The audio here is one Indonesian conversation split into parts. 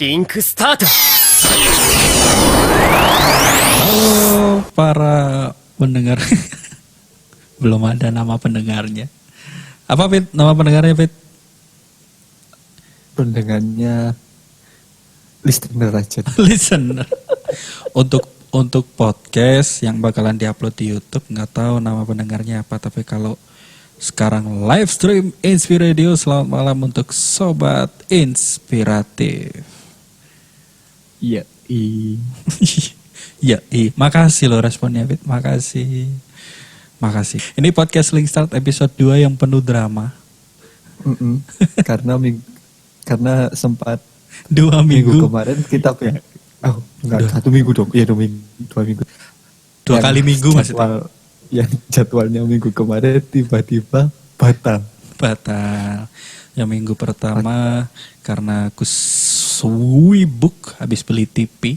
リンクスタート。 Halo para pendengar. Belum ada nama pendengarnya. Apa Fit? Nama pendengarnya Fit? Pendengarnya listener aja. Listener. Untuk podcast yang bakalan diupload di YouTube, nggak tahu nama pendengarnya apa, tapi kalau sekarang live stream Inspiradio, selamat malam untuk sobat inspiratif. Iya. Ya, makasih lo responnya Fit, makasih. Ini podcast Link Start episode 2 yang penuh drama. Karena sempat 2 minggu kemarin kita enggak 1 minggu dong. Iya 2 minggu. 2 kali minggu maksudnya. Yang jadwalnya minggu kemarin tiba-tiba batal. Yang minggu pertama karena aku sibuk habis beli TV.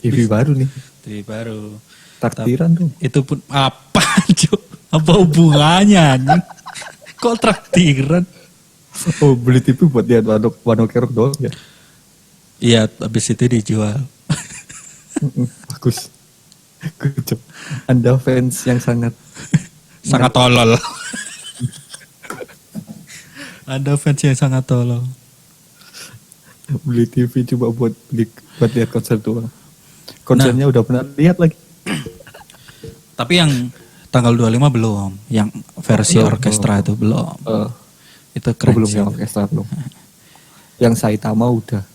TV baru nih. TV baru. Takdiran tuh. Itu pun apa, Cuk? Apa hubungannya anjing? Kok traktiran? Oh, beli TV buat lihat Wano Kerok doang ya? Iya, habis itu dijual. Bagus. Good job. Anda fans yang sangat tolol. Anda fans yang sangat tolol. Beli TV cuma buat lihat konser doang. Konsernya udah pernah lihat lagi. Tapi yang tanggal 25 belum. Yang versi orkestra itu belum. Itu keren belum sih. yang orkestra belum. Yang Saitama udah.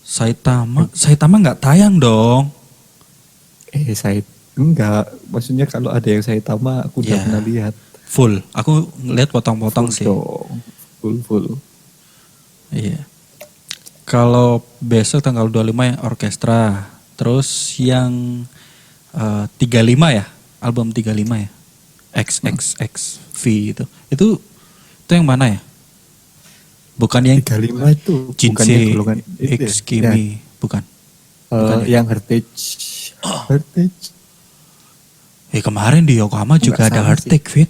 Saitama nggak tayang dong. Enggak. Maksudnya kalau ada yang Saitama aku udah pernah lihat. Full. Aku ngeliat potong-potong sih. Full. Iya. Kalau besok tanggal 25 yang orkestra. Terus yang 35 ya, album 35 ya, XXXV itu yang mana ya? Bukan yang 35 itu Jinsei golongan X Kimi, bukan. Yang Heritage. Kemarin di Yokohama juga ada Heritage Fit.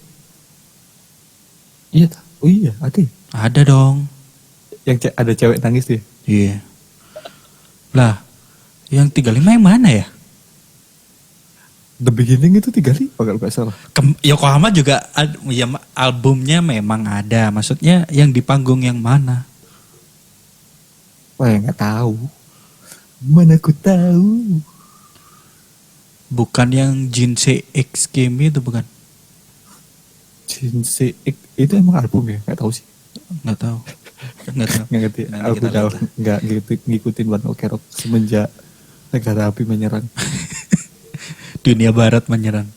Iya, oh iya ada. Ada dong. Yang ada cewek nangis tuh. Iya. Lah, yang 35 yang mana ya? The Beginning itu 35 kalau nggak salah. Yokohama juga ya, albumnya memang ada. Maksudnya yang di panggung yang mana? Wah, nggak tahu. Mana aku tahu. Bukan yang Jinsei X Kimi itu bukan? Jinsei X itu emang album ya? Nggak tahu sih. Nggak tahu. Nggak ngerti. Aku udah nggak ngikutin One Ok Rock semenjak negara api menyerang. Dunia Barat menyerang.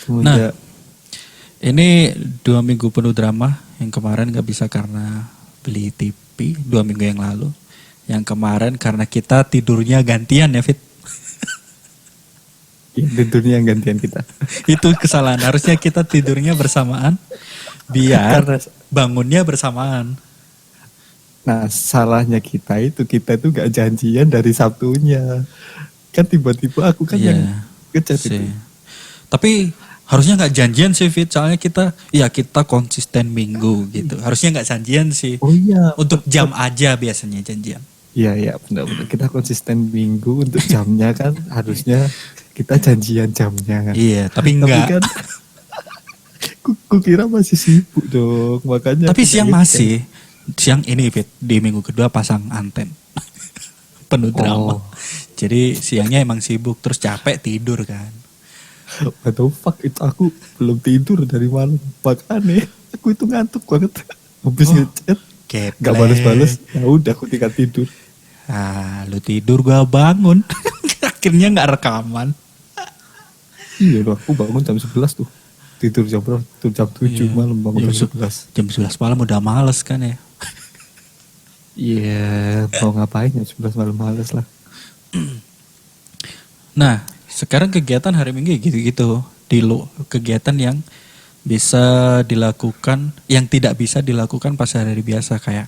Semenjak ini 2 minggu penuh drama. Yang kemarin gak bisa karena beli TV 2 minggu yang lalu. Yang kemarin karena kita tidurnya gantian ya Fit. tidurnya yang gantian kita. Itu kesalahan. Harusnya kita tidurnya bersamaan. Biar bangunnya bersamaan. Nah salahnya kita tuh gak janjian dari Sabtunya. Kan tiba-tiba aku kan yang ngechat itu. Tapi harusnya nggak janjian sih Fit, soalnya kita konsisten minggu gitu. Harusnya nggak janjian sih. Oh iya. Untuk jam aja biasanya janjian. Iya benar-benar kita konsisten minggu untuk jamnya kan harusnya kita janjian jamnya kan. Iya, tapi enggak. Tapi kan ku kira masih sibuk dong, makanya. Tapi siang masih. Siang ini Fit, di minggu kedua pasang anten. Penuh drama. Jadi siangnya emang sibuk, terus capek tidur kan. What the fuck, itu aku belum tidur dari malam. Makanya aku itu ngantuk banget. Habis ngechat, gak balas-balas, ya udah aku tinggal tidur. Lu tidur gua bangun. Akhirnya gak rekaman. Iya loh, aku bangun jam 11 tuh. Tidur jam berapa? Tidur jam 7 malam, bangun jam 11. Jam 11 malam udah males kan ya. Iya, mau ngapain ya 11 malam males lah. Nah, sekarang kegiatan hari Minggu gitu-gitu. Kegiatan yang bisa dilakukan, yang tidak bisa dilakukan pas hari biasa. Kayak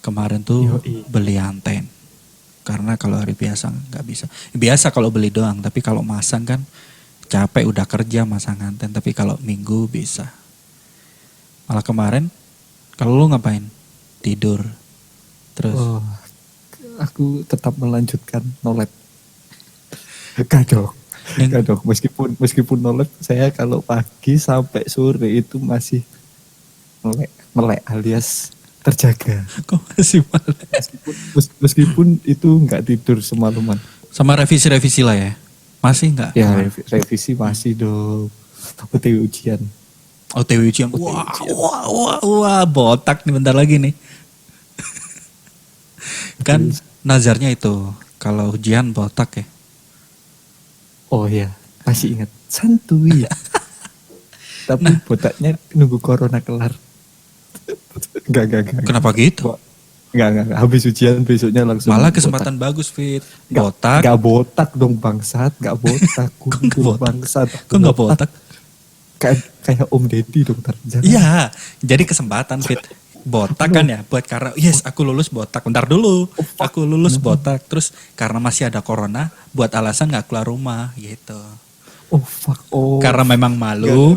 kemarin tuh beli anten. Karena kalau hari biasa nggak bisa. Biasa kalau beli doang, tapi kalau masang kan capek udah kerja masang anten. Tapi kalau Minggu bisa. Malah kemarin, kalau lu ngapain? tidur. Terus Oh, aku tetap melanjutkan no lab. Gak dong. yang Gak dong. Meskipun no lab, saya kalau pagi sampai sore itu masih melek alias terjaga. kok masih malah. Meskipun itu nggak tidur semalaman. Sama revisi-revisi lah ya. Masih nggak? Ya revisi masih dong. OTW ujian. OTW ujian. Wah, botak nih bentar lagi nih. Kan nazarnya itu kalau ujian botak ya. Oh ya, masih ingat. Santuy. Tapi botaknya nunggu corona kelar. Enggak. Kenapa gitu? Enggak. Habis ujian besoknya langsung. Malah kesempatan bagus, Fit. Botak. Enggak botak dong bangsat, enggak botak. Kok nggak botak? Bangsat. Kok nggak botak? Kayak Om Deddy dong ntar. Iya, jadi kesempatan, Fit. Botak kan ya, buat karena yes aku lulus botak. Bentar dulu, aku lulus botak. Terus karena masih ada corona, buat alasan nggak keluar rumah gitu. Oh fuck. Oh. Karena memang malu.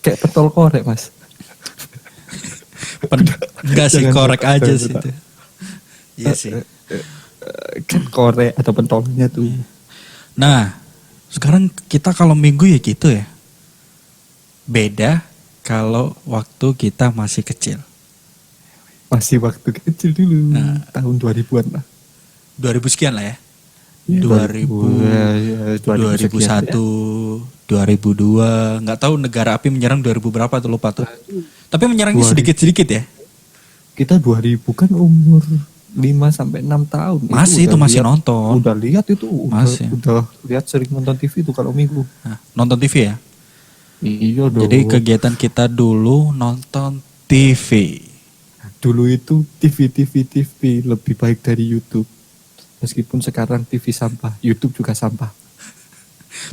Kayak petol korek, Mas. Enggak sih, Jangan korek botak, aja jangan sih botak. itu. Iya sih. Kan korek atau pentolnya tuh. Nah, sekarang kita kalau minggu ya gitu ya. Beda kalau waktu kita masih kecil. Masih waktu kecil dulu. Nah. Tahun 2000-an lah. 2000 sekian lah ya. Ya, 2000, 2001, 2002, nggak tahu negara api menyerang 2000 berapa tuh lupa tuh. Tapi menyerangnya 2000. sedikit-sedikit ya. Kita 2000 kan umur 5 sampai 6 tahun. Masih itu udah masih lihat- nonton. Udah lihat itu, Masih. udah lihat sering nonton TV itu kalau minggu. Nah, nonton TV ya. Iya dong. Jadi kegiatan kita dulu nonton TV. Dulu itu TV lebih baik dari YouTube. Meskipun sekarang TV sampah, YouTube juga sampah.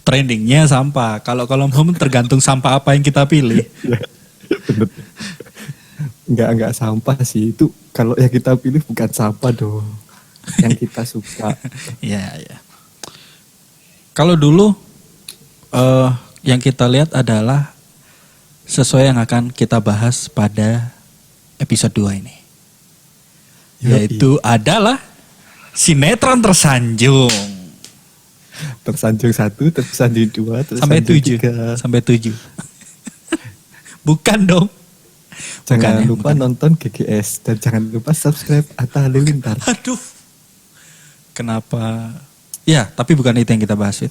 Trendingnya sampah. Kalau mau tergantung sampah apa yang kita pilih. Bener. Enggak sampah sih. Itu kalau yang kita pilih bukan sampah dong. Yang kita suka. Iya, ya. Kalau dulu yang kita lihat adalah sesuai yang akan kita bahas pada episode 2 ini. Yaitu adalah sinetron tersanjung. Tersanjung 1, tersanjung 2, Sampai tersanjung 7. 3. Sampai 7. Bukan dong. Jangan Bukan ya, lupa bukan. nonton GGS dan jangan lupa subscribe Atta Halilintar. Aduh. Kenapa? Ya, tapi bukan itu yang kita bahas, Fit.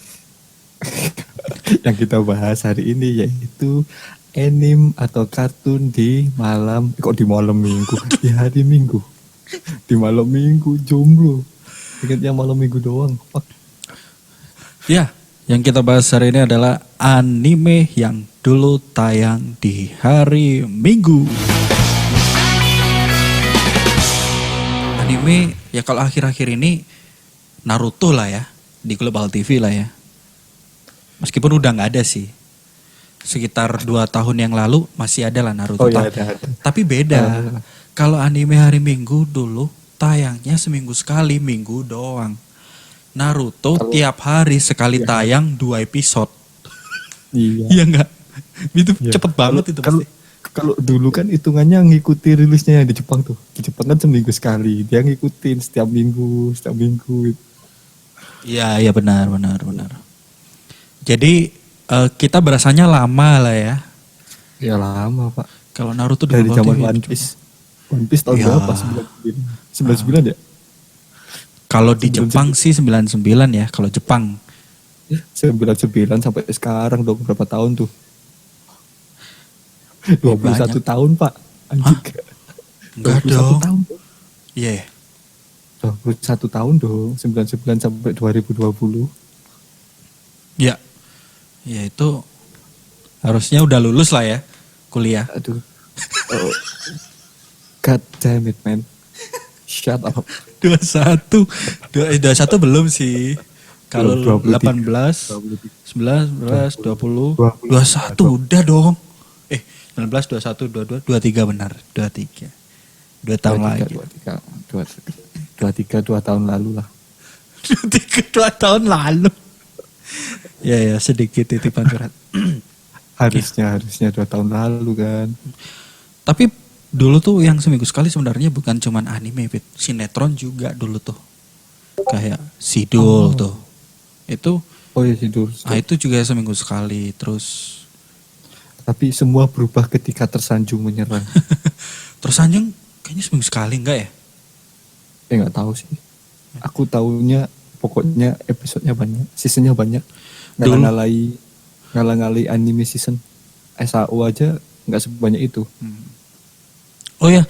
Yang kita bahas hari ini yaitu anime atau kartun di malam minggu, di hari Minggu. Di malam Minggu jomblo. Ingatnya malam Minggu doang. Fuck. Ya, yang kita bahas hari ini adalah anime yang dulu tayang di hari Minggu. Anime ya kalau akhir-akhir ini Naruto lah ya, di Global TV lah ya. Meskipun udah nggak ada sih. Sekitar 2 tahun yang lalu masih ada lah Naruto. Oh iya ada. Tapi beda. Kalau anime hari Minggu dulu tayangnya seminggu sekali, Minggu doang. Naruto tiap hari sekali tayang 2 episode. Iya. Iya enggak? Itu Iya. cepet banget itu Kalau pasti. kalau dulu kan hitungannya ngikuti rilisnya yang di Jepang tuh. Di Jepang kan seminggu sekali. Dia ngikutin setiap minggu. Iya benar. Jadi kita berasanya lama lah ya. Ya lama, Pak. Kalau Naruto di Dari Global zaman TV. One Piece. One Piece tahun Iya. berapa? 99 ya? Kalau di Jepang sih 99 ya, kalau Jepang. 99 sampai sekarang dong, berapa tahun tuh? Ya, 21 banyak. tahun, Pak. Anjing. Enggak 21 dong. tahun. Iya. 21 tahun dong, 99 sampai 2020. Ya. Ya itu harusnya udah lulus lah ya kuliah. Aduh. Oh. God damn it, man. Shut up. 21 belum sih. Kalau 23. 18, 19, 20, 20. 21 udah dong. 19, 21, 22, 23 benar. 23. 2 tahun lagi. 23 2 tahun lalu lah. 2 tahun lalu. Ya sedikit titipan curhat. Harusnya 2 tahun lalu kan. Tapi dulu tuh yang seminggu sekali sebenarnya bukan cuman anime, Fit. Sinetron juga dulu tuh. Kayak Sidul tuh. Itu Oh ya tidur. itu juga seminggu sekali. Terus Tapi semua berubah ketika tersanjung menyerang. terus Anjing kayaknya seminggu sekali enggak ya? Nggak tahu sih. Aku tahunya pokoknya episodenya banyak, seasonnya banyak. Dulu. Ngalah-ngalai anime season. SAO aja nggak sebanyak itu. Oh ya,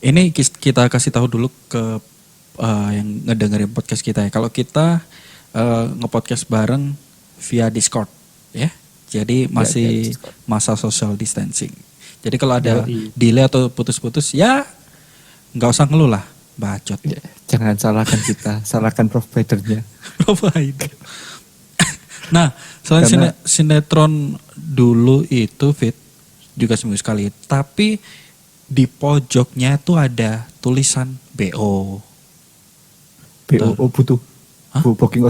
ini kita kasih tahu dulu ke yang ngedengerin podcast kita ya. Kalau kita nge-podcast bareng via Discord ya. Jadi masih Discord. masa social distancing. Jadi kalau ada Yoi. delay atau putus-putus ya nggak usah ngeluh lah, bacot. Ya, jangan salahkan kita, salahkan providernya. Provider. Nah, selain Karena- sinetron dulu itu Fit juga seminggu sekali, tapi di pojoknya tuh ada tulisan BO. BO butuh. Hah? Booking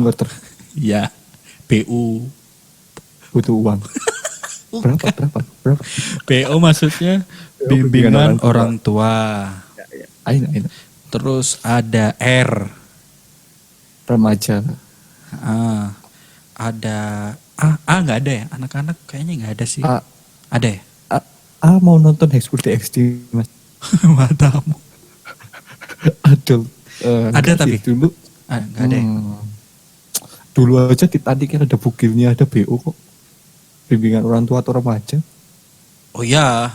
order. Ya, BU. Butuh uang. Berapa? BO maksudnya BO, bimbingan orang tua. Aina. Terus ada R. Remaja. Ada nggak ada ya? Anak-anak kayaknya nggak ada sih. A, Ada ya? mau nonton High School DxD mas. Matamu. Adult. Ada enggak tapi? sih, dulu. Nggak ada ya? Dulu aja tadi kan ada bukilnya, ada BO kok. Bimbingan orang tua atau remaja. Oh iya,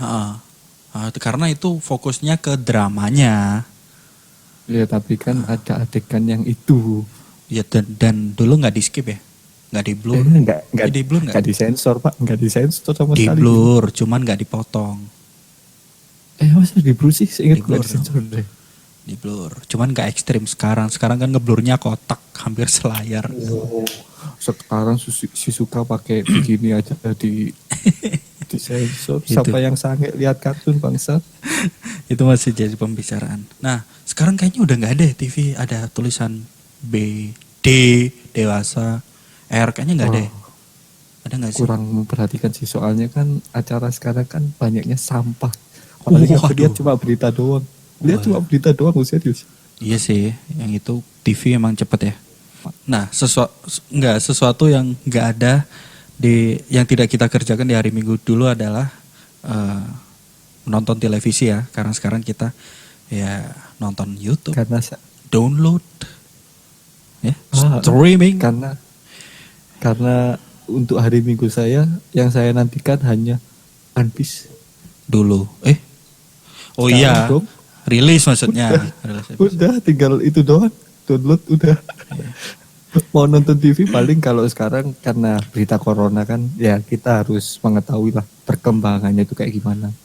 karena itu fokusnya ke dramanya. Ya tapi kan ada adegan yang itu. Ya dan dulu nggak di skip ya, nggak di blur. Enggak di blur nggak? disensor pak, enggak disensor sama Di sekali. blur, cuman nggak dipotong. Masa di blur sih? Saya ingat Di blur enggak disensor deh. Di blur, cuman nggak ekstrim sekarang. Sekarang kan ngeblurnya kotak, hampir selayar. Sekarang si suka pakai begini aja di disensor. Itu. Siapa yang sange lihat kartun bangsa? Itu masih jadi pembicaraan. Nah, sekarang kayaknya udah nggak ada ya TV, ada tulisan B, D, dewasa, R, kayaknya nggak ada ya? Ada nggak sih? Kurang memperhatikan sih, soalnya kan acara sekarang kan banyaknya sampah. Apalagi aku lihat cuma berita doang. Lihat cuma berita doang, serius. Iya sih, yang itu TV emang cepet ya. Nah, sesuatu yang nggak ada yang tidak kita kerjakan di hari Minggu dulu adalah menonton televisi ya. Karena sekarang kita ya nonton YouTube, Karena download, ya, streaming. karena untuk hari Minggu yang saya nantikan hanya One Piece. Dulu, oh Sekarang iya, dong. rilis maksudnya. Rilis episode. Udah tinggal itu doang, download udah. Mau nonton TV paling kalau sekarang karena berita corona kan ya kita harus mengetahui lah perkembangannya itu kayak gimana.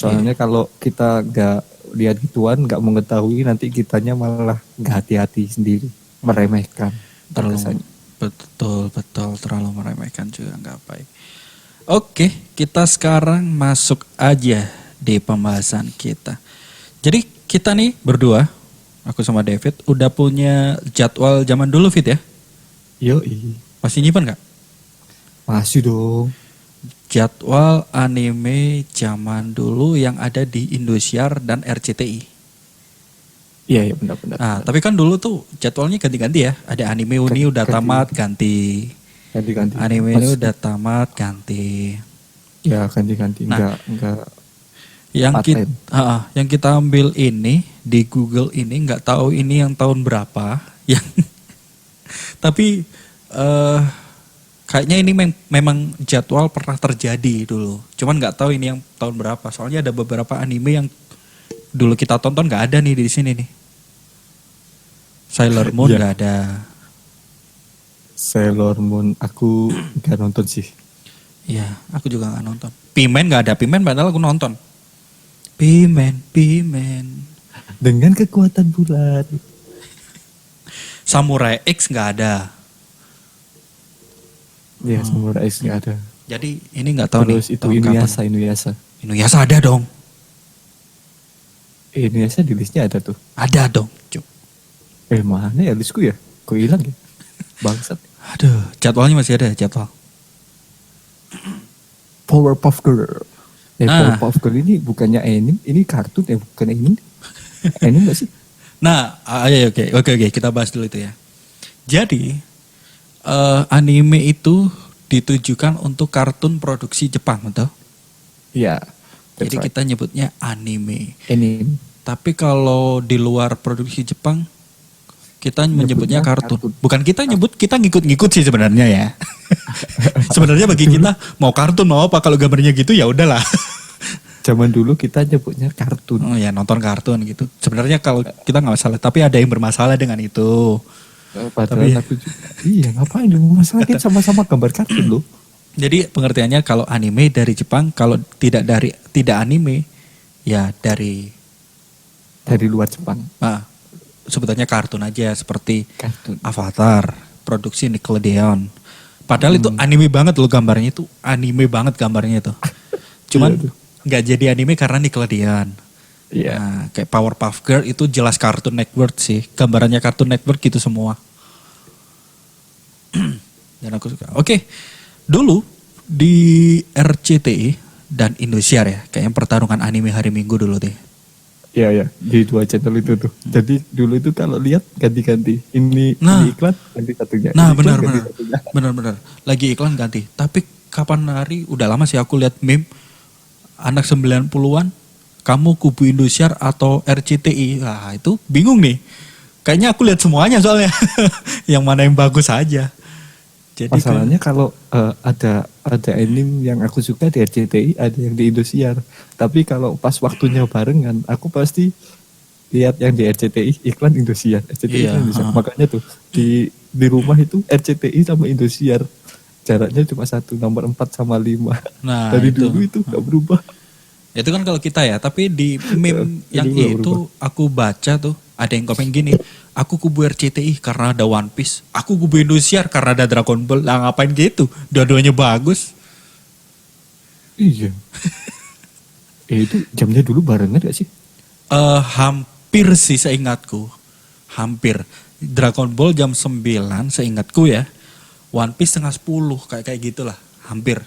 Soalnya kalau kita nggak lihat gituan, nggak mengetahui, nanti kitanya malah nggak hati-hati sendiri, meremehkan. Terlalu betul terlalu meremehkan juga nggak baik. Oke, kita sekarang masuk aja di pembahasan kita. Jadi kita nih berdua, aku sama David, udah punya jadwal zaman dulu Fit ya? Yoi. Masih nyimpan nggak? Masih dong. Jadwal anime zaman dulu yang ada di Indosiar dan RCTI. Iya benar-benar. Nah, tapi kan dulu tuh jadwalnya ganti-ganti ya. Ada anime ini udah Ganti. tamat ganti. Ganti-ganti. Anime ini udah tamat ganti. Ya ganti-ganti. Nah, Enggak. Yang kita ambil ini di Google ini nggak tahu ini yang tahun berapa. Yang tapi kayaknya ini memang jadwal pernah terjadi dulu. Cuman nggak tahu ini yang tahun berapa. Soalnya ada beberapa anime yang dulu kita tonton nggak ada nih di sini nih. Sailor Moon nggak ada. Sailor Moon aku nggak nonton sih. Iya, aku juga nggak nonton. Pimen nggak ada. Pimen padahal aku nonton. Pimen. Dengan kekuatan bulat. Samurai X nggak ada. Ya Samurai X nggak ada. Jadi ini nggak tahu Terus nih. itu tahun kapan. Inuyasha. Inuyasha ada dong. Inuyasha di listnya ada tuh. Ada dong. Cuk. Mana ya listku ya? Kok hilang ya? Bangsat. Aduh, jadwalnya masih ada jadwal. Powerpuff Girl. Nah, Powerpuff Girl ini bukannya anime, ini kartun ya, bukan anime. Anime nggak sih? nah, oke, kita bahas dulu itu ya. Jadi, anime itu ditujukan untuk kartun produksi Jepang, betul? Iya. Jadi That's right. kita nyebutnya anime. Anime. Tapi kalau di luar produksi Jepang, kita menyebutnya Nyebutnya kartun. kartun. Bukan kita nyebut, kita ngikut-ngikut sih sebenarnya ya. Sebenarnya bagi kita mau kartun mau apa, kalau gambarnya gitu ya udahlah. Zaman dulu kita nyebutnya kartun. Oh ya, nonton kartun gitu. Sebenarnya kalau kita nggak masalah, tapi ada yang bermasalah dengan itu. Padahal Tapi- aku juga, iya ngapain dong, masalah kan sama-sama gambar kartun loh. Jadi pengertiannya kalau anime dari Jepang, kalau tidak anime ya dari Luar Jepang. sebutannya kartun aja, seperti Kartun. Avatar, produksi Nickelodeon. Padahal itu anime banget loh gambarnya, itu anime banget gambarnya itu. Cuman Iya tuh. nggak jadi anime karena Nickelodeon. Iya. Nah, kayak Powerpuff Girl itu jelas Cartoon Network sih, gambarannya Cartoon Network gitu semua. Dan aku suka. Oke, dulu di RCTI dan Indosiar ya, kayaknya pertarungan anime hari Minggu dulu deh. Iya ya, di 2 channel itu tuh. Jadi dulu itu kalau lihat ganti-ganti. Ini Nah. iklan ganti satunya. Nah, Ini iklan, ganti benar-benar. satunya. Benar-benar. Lagi iklan ganti. Tapi kapan hari udah lama sih aku lihat meme anak 90-an kamu kubu Indosiar atau RCTI. Nah, itu bingung nih. Kayaknya aku lihat semuanya soalnya. Yang mana yang bagus aja. Jadi Masalahnya kalau ada anime yang aku suka di RCTI, ada yang di Indosiar. Tapi kalau pas waktunya barengan, aku pasti lihat yang di RCTI iklan Indosiar. RCTI Iya, iklan Indosiar. ha. Makanya tuh di rumah itu RCTI sama Indosiar. Jaraknya cuma satu, nomor 4 sama 5. Nah, Dari itu. dulu itu gak berubah. Itu kan kalau kita ya, tapi di meme yang Aduh, nggak itu aku baca tuh ada yang komen gini, aku kubu RCTI karena ada One Piece, aku kubu Indosiar karena ada Dragon Ball. Lah ngapain gitu? Dua-duanya bagus. Iya. Itu jamnya dulu barengan gak sih? Hampir sih seingatku. Hampir. Dragon Ball jam 9 seingatku ya. One Piece setengah 10 kayak gitulah. Hampir.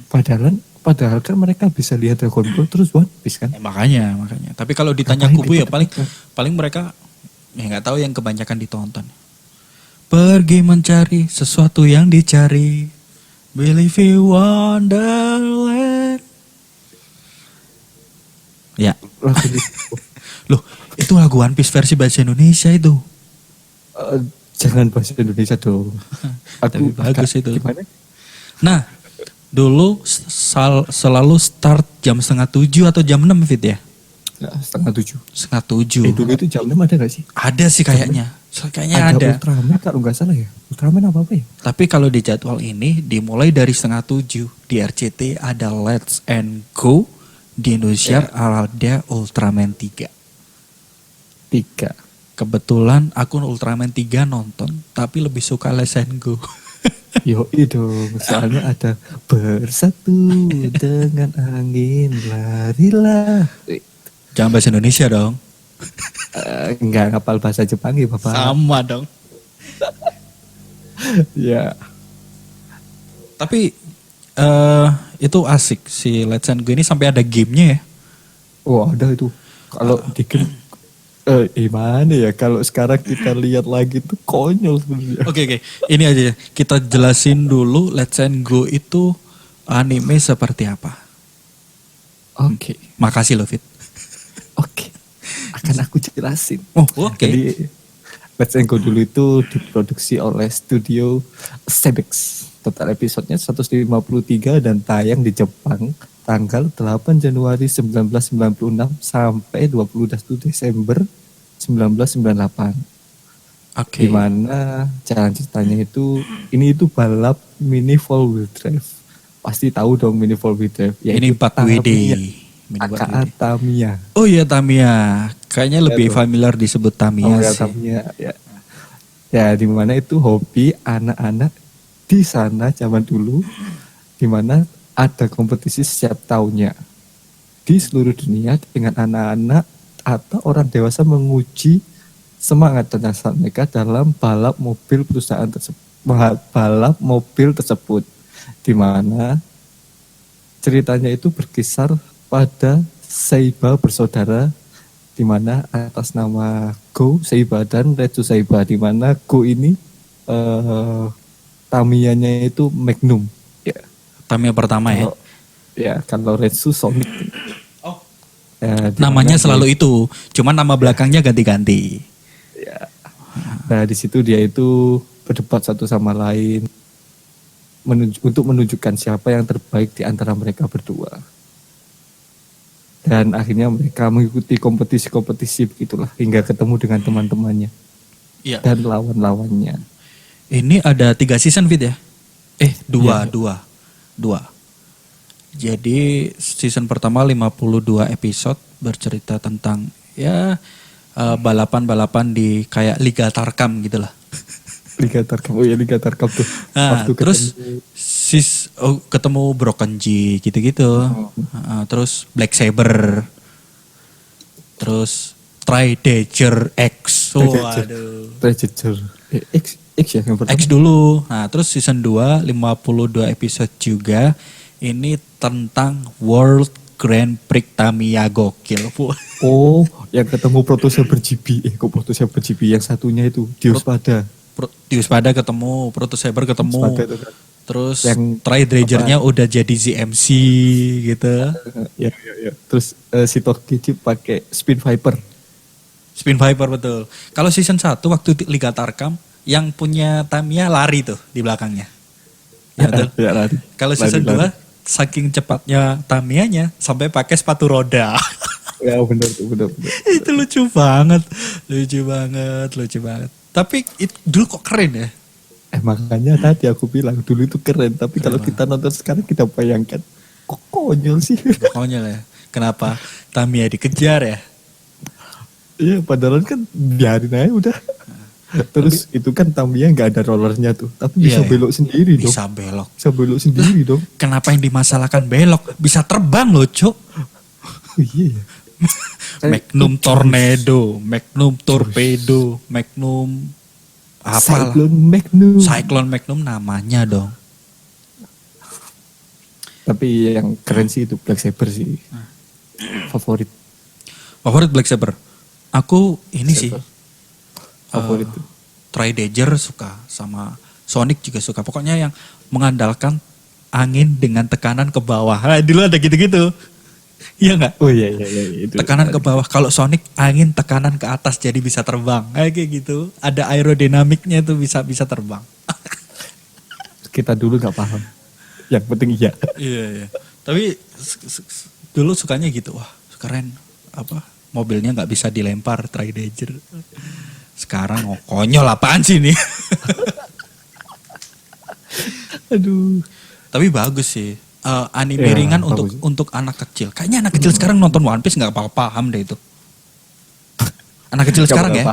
Padahal kan mereka bisa lihat Dragon Ball terus One Piece kan? Makanya. Tapi kalau ditanya Ngapain kubu ya diputar-putar? paling mereka ya nggak tahu yang kebanyakan ditonton. Pergi mencari sesuatu yang dicari. Believe in Wonderland. Ya, Lagu ini, loh itu lagu One Piece versi bahasa Indonesia itu. jangan bahasa Indonesia dong. Tapi bagus agak itu. Gimana? Nah, dulu selalu start jam 6:30 atau jam 6 Fit ya? Nah, 6:30. 6:30. Dulu itu jam 6 ada gak sih? Ada sih kayaknya. Kayaknya ada. Ultraman kalau nggak salah ya. Ultraman apa ya? Tapi kalau di jadwal ini dimulai dari 6:30. Di RCT ada Let's and Go. Di Indonesia ada Ultraman 3. 3. Kebetulan akun Ultraman 3 nonton. Tapi lebih suka Let's and Go. Yo dong, soalnya ada bersatu dengan angin larilah. Jangan bahasa Indonesia dong. Enggak ngapal bahasa Jepang ya Bapak. Sama dong. Ya. Tapi itu asik si Let's and Go ini sampai ada gamenya ya. Oh ada itu. Kalau di game gimana ya? Kalau sekarang kita lihat lagi tuh konyol sebenarnya. Oke. Ini aja ya. Kita jelasin dulu Let's and Go itu anime seperti apa. Oke. Makasih loh Fit. Oke. Akan aku jelasin. Oh oke. Jadi Let's Go dulu itu diproduksi oleh studio Sebex. Total episodenya 153 dan tayang di Jepang tanggal 8 Januari 1996 sampai 21 Desember 1998. Oke. Di mana jalan ceritanya ini itu balap mini four wheel drive. Pasti tahu dong mini four wheel drive. Ini 4WD. Mini Aka 4WD. Tamiya. Oh iya Tamiya. Kayaknya lebih tuh. familiar disebut Tamiya Ya, sih. Tamiya, ya. Ya, di mana itu hobi anak-anak di sana zaman dulu, di mana ada kompetisi setiap tahunnya di seluruh dunia dengan anak-anak atau orang dewasa menguji semangat dan rasa mereka dalam balap mobil balap mobil tersebut, di mana ceritanya itu berkisar pada Seiba bersaudara, di mana atas nama Go Seiba dan Retsu Seiba, di mana Go ini Tamiyanya itu Magnum. Ya. Tamiya pertama ya. Kalau Retsu Sonic. Oh. Ya, Namanya selalu itu, cuman nama belakangnya ganti-ganti. Ya. Nah di situ dia itu berdebat satu sama lain untuk menunjukkan siapa yang terbaik di antara mereka berdua. Dan akhirnya mereka mengikuti kompetisi-kompetisi begitulah hingga ketemu dengan teman-temannya Iya. dan lawan-lawannya. Ini ada 3 season Fit ya? Dua. Jadi season pertama 52 episode bercerita tentang ya balapan-balapan di kayak Liga Tarkam gitu lah. Liga Tarkam, Liga Tarkam tuh. Nah, Waktu terus ketemu Broken G gitu-gitu. Terus Black Saber. Terus Tridager X. Waduh. Tridager X ya yang pertama. X dulu. Nah, terus season 2 52 episode juga. Ini tentang World Grand Prix Tamiya gokil. Oh, yang ketemu Proto Saber GB. Kok Proto Saber GB yang satunya itu Diospada. Diospada ketemu, Proto Saber ketemu. Itu kan. Terus Yang Tridager-nya udah jadi ZMC gitu. Ya. Terus si Tokichi pakai Spin Viper. Spin Viper betul. Kalau season 1 waktu Liga Tarkam yang punya Tamiya lari tuh di belakangnya. Ya betul. Ya, lari. Kalau season 2 saking cepatnya Tamiyanya sampai pakai sepatu roda. Ya benar. Itu lucu banget. Tapi dulu kok keren ya. Makanya tadi aku bilang dulu itu keren, tapi kalau kita nonton sekarang kita bayangkan kok konyol sih. Konyol ya. Kenapa Tamiya dikejar ya? Iya, padahal kan biarin aja udah. Terus itu kan Tamiya nggak ada rollernya tuh, tapi bisa belok sendiri dong. Bisa belok. Bisa belok sendiri dong. Kenapa yang dimasalahkan belok? Bisa terbang loh, Cuk. Iya. Magnum Tornado, Magnum Torpedo, Magnum apa? Cyclone Magnum namanya dong. Tapi yang keren sih itu Black Saber sih. Favorit Black Saber. Aku ini sih. Favorit. Tridager suka sama Sonic juga suka. Pokoknya yang mengandalkan angin dengan tekanan ke bawah. Dulu ada gitu-gitu. Iya nggak? Oh iya itu. Tekanan ke bawah. Kalau Sonic angin tekanan ke atas jadi bisa terbang. Kayak gitu. Ada aerodinamiknya tuh bisa terbang. Kita dulu nggak paham. Yang penting iya. Iya. Tapi dulu sukanya gitu. Wah keren. Mobilnya nggak bisa dilempar Tridager. Sekarang konyol apaan sih nih? Aduh. Tapi bagus sih. Anime ringan untuk anak kecil. Kayaknya anak kecil sekarang nonton One Piece nggak paham deh itu. Anak kecil sekarang ya.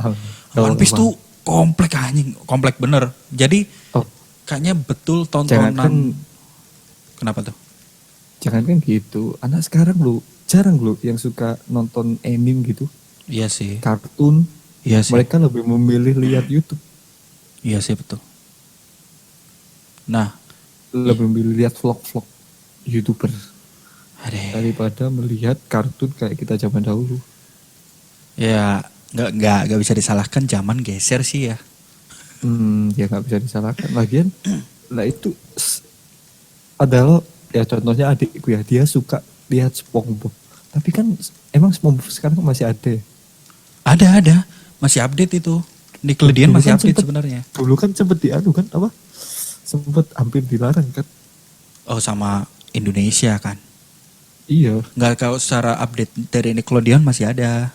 One Piece tuh komplek anjing, komplek bener. Jadi kayaknya betul tontonan. Kenapa tuh? Jangan kan gitu. Anak sekarang jarang yang suka nonton anime gitu. Iya sih. Kartun. Iya sih. Mereka lebih memilih lihat YouTube. Iya sih betul. Nah, lebih memilih lihat vlog-vlog YouTuber daripada melihat kartun kayak kita zaman dahulu. Ya, nggak bisa disalahkan, zaman geser sih ya. Ya nggak bisa disalahkan. Lagian, lah itu adalah ya contohnya adikku ya, dia suka lihat SpongeBob. Tapi kan emang SpongeBob sekarang masih ada. Ada. Masih update itu. Nickelodeon masih update sebenarnya. Dulu kan sempet sempet hampir dilarang kan. Oh sama Indonesia kan. Iya. Nggak, kalau secara update dari Nickelodeon masih ada.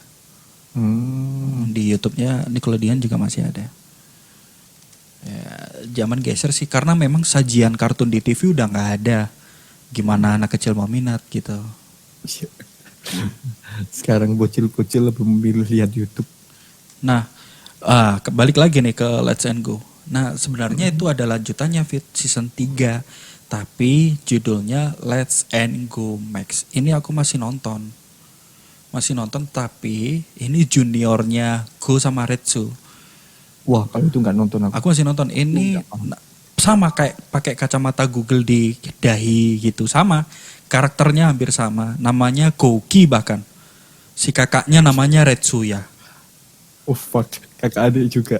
Di YouTube-nya Nickelodeon juga masih ada. Ya, zaman geser sih karena memang sajian kartun di TV udah nggak ada. Gimana anak kecil mau minat gitu. Sekarang bocil-bocil lebih memilih lihat YouTube. Nah, balik lagi nih ke Let's and Go. Nah, sebenarnya itu ada lanjutannya Fit season 3. Tapi judulnya Let's and Go Max. Ini aku masih nonton tapi ini juniornya Go sama Retsu. Wah, kalau itu nggak nonton aku. Aku masih nonton. Ini sama kayak pakai kacamata Google di dahi gitu, sama. Karakternya hampir sama, namanya Gouki bahkan. Si kakaknya namanya Retsuya. Oh fuck, kakak adik juga.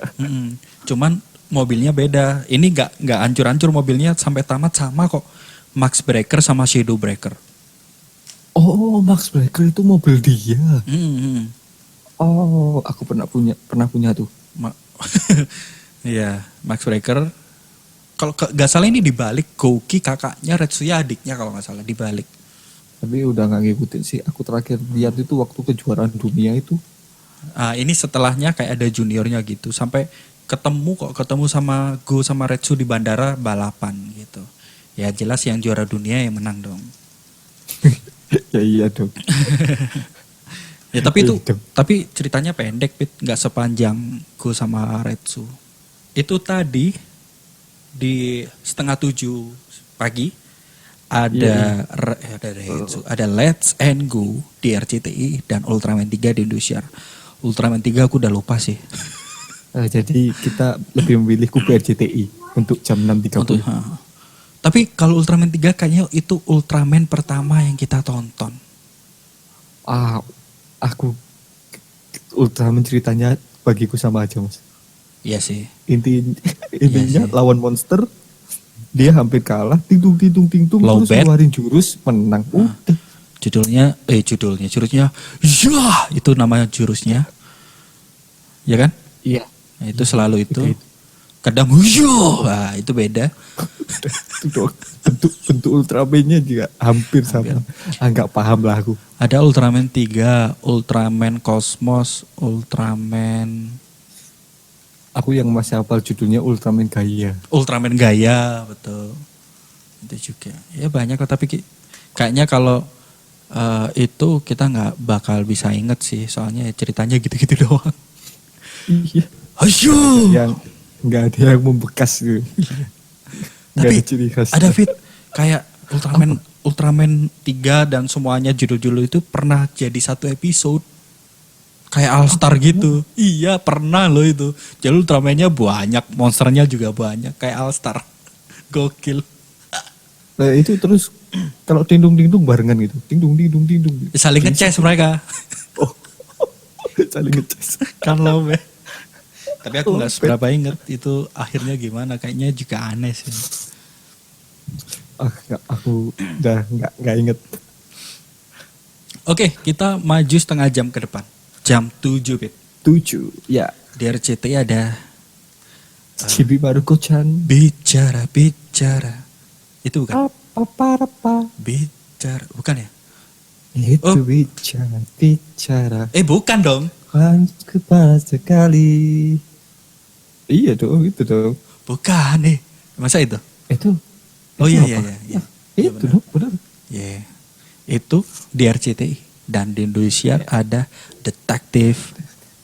Cuman mobilnya beda. Ini nggak hancur-hancur mobilnya sampai tamat sama kok. Max Breaker sama Shadow Breaker. Oh, Max Breaker itu mobil dia. Hmm. Oh, aku pernah punya tuh. Iya, Max Breaker. Kalau nggak salah ini dibalik, Gouki kakaknya, Retsuya adiknya kalau nggak salah dibalik. Tapi udah nggak ngikutin sih. Aku terakhir lihat itu waktu kejuaraan dunia itu. Ini setelahnya kayak ada juniornya gitu. Sampai ketemu sama Go sama Retsu di bandara balapan gitu. Ya jelas yang juara dunia yang menang dong. Ya iya dong. Ya tapi Iya dong. tapi ceritanya pendek, Pit, nggak sepanjang Go sama Retsu. Itu tadi di 6:30 pagi ada ada Let's and Go di RCTI dan Ultraman 3 di Indosiar. Ultraman 3 aku udah lupa sih. Jadi kita lebih memilih kubu RCTI untuk jam 6.30. Tapi kalau Ultraman 3 kayaknya itu Ultraman pertama yang kita tonton. Aku Ultraman ceritanya bagiku sama aja, Mas. Iya sih. Intinya sih. lawan monster, dia hampir kalah, ting-tung Low terus bat. ngeluarin jurus, menang. Udah. Jurusnya ya itu namanya jurusnya. Ya kan? Iya. Nah, itu selalu itu. Itu. Kadang huyo. Nah, itu beda. bentuk Ultraman-nya juga hampir sama. Enggak paham lah aku. Ada Ultraman 3, Ultraman Cosmos, Ultraman... Aku yang masih hafal judulnya Ultraman Gaia. Ultraman Gaia, betul. Itu juga. Ya banyak lah, tapi kayaknya kalau itu kita nggak bakal bisa inget sih. Soalnya ceritanya gitu-gitu doang. Iya. Asyuh! Yang nggak ada yang membekas gitu. Nggak Tapi ada ciri khas. ada Fit, kayak Ultraman 3 dan semuanya judul-judul itu pernah jadi satu episode. Kayak All Star gitu. Iya, pernah loh itu. Jadi Ultraman-nya banyak, monsternya juga banyak. Kayak All Star. Gokil. Nah, itu terus kalau dindung barengan gitu. Dindung. Saling nge-chase mereka. Oh. Saling nge-chase. Kan lo, Be. Tapi aku nggak seberapa inget itu akhirnya gimana. Kayaknya juga aneh sih. Aku udah nggak inget. Oke, kita maju setengah jam ke depan. Jam 7, Bit. 7, ya. Di RCTI ada Chibi Maruko-chan. Bicara. Itu bukan? Apa? Bicara, bukan ya? Itu bicara. Bukan dong. Panas sekali. Iya dong, itu dong. Bukan nih. Masa itu? Itu. Oh itu iya. apa? Itu dong, benar. Iya. Itu di RCTI. Dan di Indonesia ada Detektif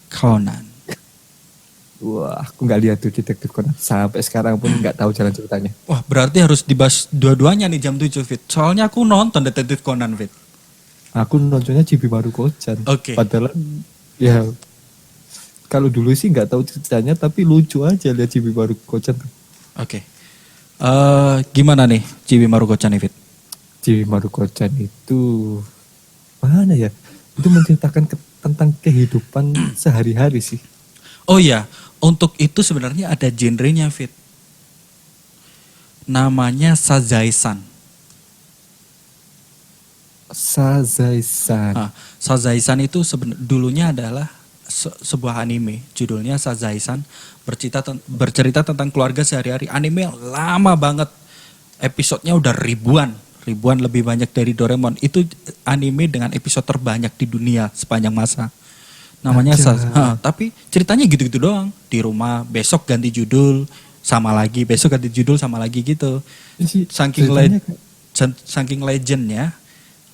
Conan. Wah, aku nggak lihat tuh Detektif Conan. Sampai sekarang pun nggak tahu jalan ceritanya. Wah, berarti harus dibahas dua-duanya nih jam 7, Fit. Soalnya aku nonton Detektif Conan, Fit. Aku nontonnya Chibi Maruko-chan. Oke. Padahal ya kalau dulu sih nggak tahu ceritanya, tapi lucu aja lihat Chibi Maruko-chan. Oke. Gimana nih Chibi Maruko-chan nih, Fit? Chibi Maruko-chan itu mana ya? Itu menceritakan tentang kehidupan sehari-hari sih. Oh iya, untuk itu sebenarnya ada genrenya, Fit. Namanya Sazai-san. Sazai-san itu dulunya adalah sebuah anime. Judulnya Sazai-san, bercerita tentang keluarga sehari-hari. Anime yang lama banget. Episodenya udah ribuan lebih banyak dari Doraemon. Itu anime dengan episode terbanyak di dunia sepanjang masa. Namanya tapi ceritanya gitu-gitu doang. Di rumah, besok ganti judul sama lagi, besok ganti judul sama lagi gitu. Saking legendnya,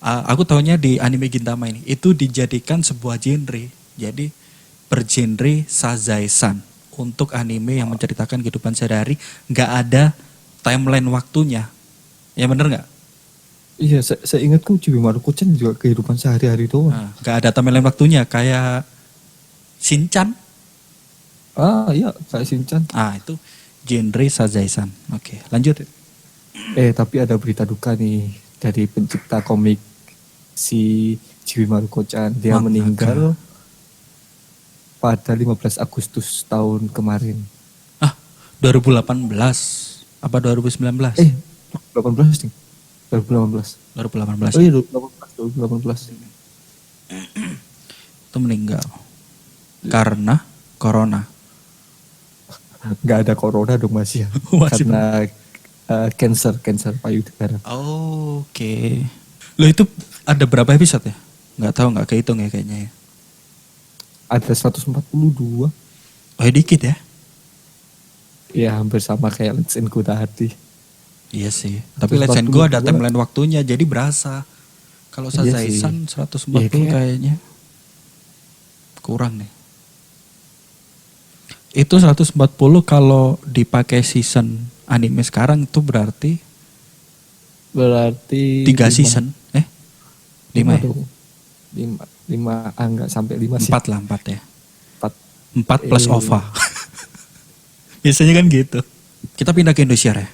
aku tahunya di anime Gintama ini itu dijadikan sebuah genre. Jadi bergenre Sazai-san untuk anime yang menceritakan kehidupan sehari-hari, nggak ada timeline waktunya. Ya bener nggak? Iya, saya ingatku Chibi Maruko-chan juga kehidupan sehari-hari doang. Gak ada timeline waktunya, kayak Shinchan. Iya, kayak Shinchan. Genre Sazaesan. Oke, lanjut. Tapi ada berita duka nih dari pencipta komik si Chibi Maruko-chan. Dia Mangaka. meninggal pada 15 Agustus tahun kemarin. 2018 apa 2019? 18 nih. 2018. 2018. Oh iya 2018. Itu meninggal karena corona. Nggak ada corona dong masih ya. Masih. Karena cancer payudara. Oke. Lo itu ada berapa episode ya? Nggak tahu, nggak kehitung ya kayaknya ya. Ada 142. Oh dikit ya? Ya hampir sama kayak Let's Go tadi. Iya sih. Tapi Let's Go ada 142. timeline waktunya jadi berasa. Kalau Iya Sazaesan sih. 140 Iya, kayak- kayaknya kurang nih. Itu 140 kalau dipakai season anime sekarang itu berarti Berarti 3 season. 5 ya? 5 enggak sampai 5 sih. 4 lah, 4 ya. 4. 4 plus OVA. Biasanya kan gitu. Kita pindah ke Indosiar ya.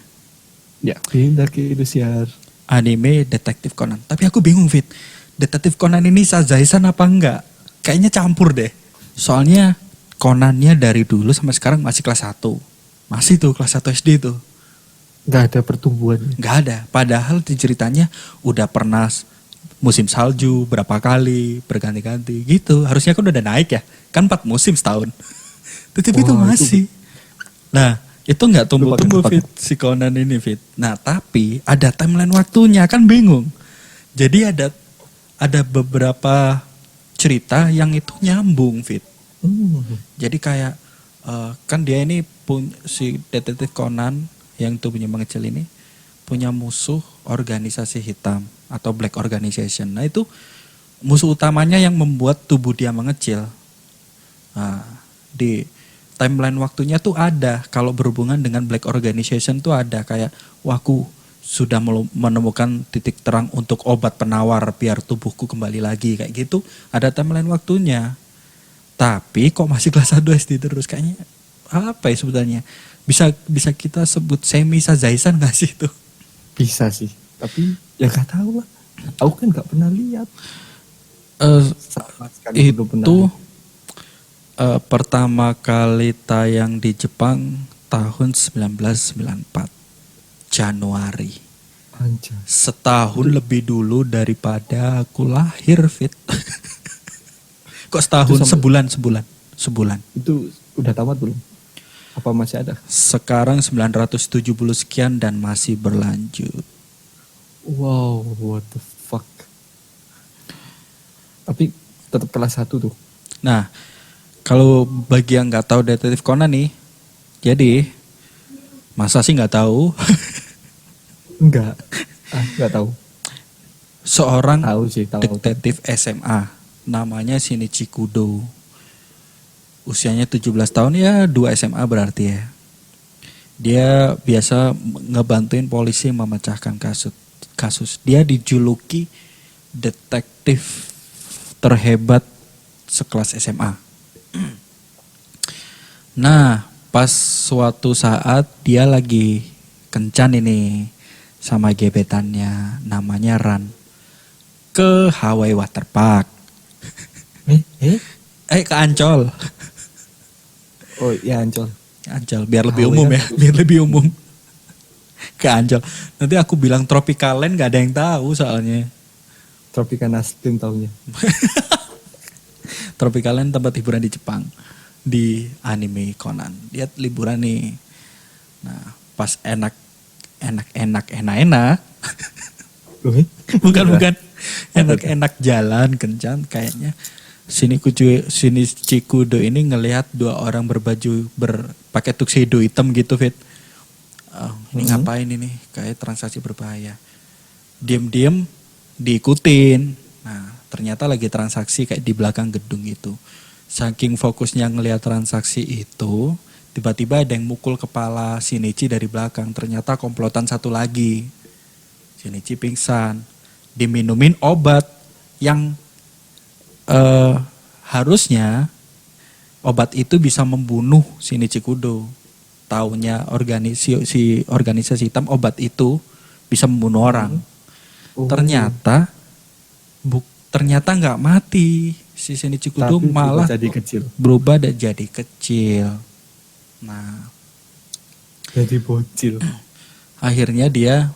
Ya, pindah ke Indosiar. Anime Detektif Conan. Tapi aku bingung, Fit. Detektif Conan ini Sazaesan apa enggak? Kayaknya campur deh. Soalnya Conannya dari dulu sampai sekarang masih kelas 1. Masih tuh kelas 1 SD tuh. Enggak ada pertumbuhan. Nggak ada. Padahal di ceritanya udah pernah musim salju berapa kali, berganti-ganti gitu. Harusnya kan udah naik ya. Kan 4 musim setahun. Tapi itu Wah, masih. Nah, itu nggak tumbuh-tumbuh Lupa. Fit si Conan ini Fit. Nah, tapi ada timeline waktunya kan bingung. Jadi ada beberapa cerita yang itu nyambung Fit. Jadi kayak kan dia ini si detektif Conan yang itu punya mengecil ini punya musuh organisasi hitam atau black organization. Nah itu musuh utamanya yang membuat tubuh dia mengecil. Nah, di timeline waktunya tuh ada kalau berhubungan dengan black organization tuh ada kayak wah aku sudah menemukan titik terang untuk obat penawar biar tubuhku kembali lagi kayak gitu. Ada timeline waktunya. Tapi kok masih kelas 1 SD terus kayaknya apa ya sebenarnya? Bisa kita sebut semi Sazaesan gak sih itu? Bisa sih. Tapi ya gak tahu lah. Aku kan gak pernah lihat. Sama sekali belum pernah Itu lihat. pertama kali tayang di Jepang tahun 1994 Januari. Anjay. Setahun lebih dulu daripada aku lahir Fit. Kok setahun? Itu Sebulan. Itu udah tamat belum? Apa masih ada? Sekarang 970 sekian dan masih berlanjut. Wow, what the fuck. Tapi tetap kelas 1 tuh. Nah, kalau bagi yang nggak tahu Detektif Conan nih, jadi masa sih nggak tahu? Enggak. Enggak tahu. Seorang Tahu sih, tahu. detektif SMA, namanya Shinichi Kudo. Usianya 17 tahun ya, 2 SMA berarti ya. Dia biasa ngebantuin polisi memecahkan kasus. Dia dijuluki detektif terhebat sekelas SMA. Nah, pas suatu saat dia lagi kencan ini sama gebetannya, namanya Ran, ke Hawaii Water Park. Ke Ancol. Oh iya Ancol. Ancol, biar lebih Hawaii umum kan ya, biar lebih umum. Ke Ancol. Nanti aku bilang Tropical Land gak ada yang tahu soalnya. Tropicana Steam taunya. Tropical Land tempat hiburan di Jepang. Di anime Conan. Dia liburan nih. Nah, pas enak. Bukan. Enak-enak jalan kencan kayaknya. Sini Cikudo ini ngelihat 2 orang pakai tuxedo hitam gitu Fit. Ini ngapain ini? Kayak transaksi berbahaya. Diam-diam diikutin. Nah, ternyata lagi transaksi kayak di belakang gedung itu. Saking fokusnya ngelihat transaksi itu, tiba-tiba ada yang mukul kepala Shinichi dari belakang. Ternyata komplotan satu lagi. Shinichi pingsan. Diminumin obat yang harusnya obat itu bisa membunuh Shinichi Kudo. taunya si organisasi hitam obat itu bisa membunuh orang. Oh. Ternyata nggak mati. Si Shinichi Kudo Tapi malah jadi kecil. berubah dan jadi kecil. Nah, Jadi bocil. akhirnya dia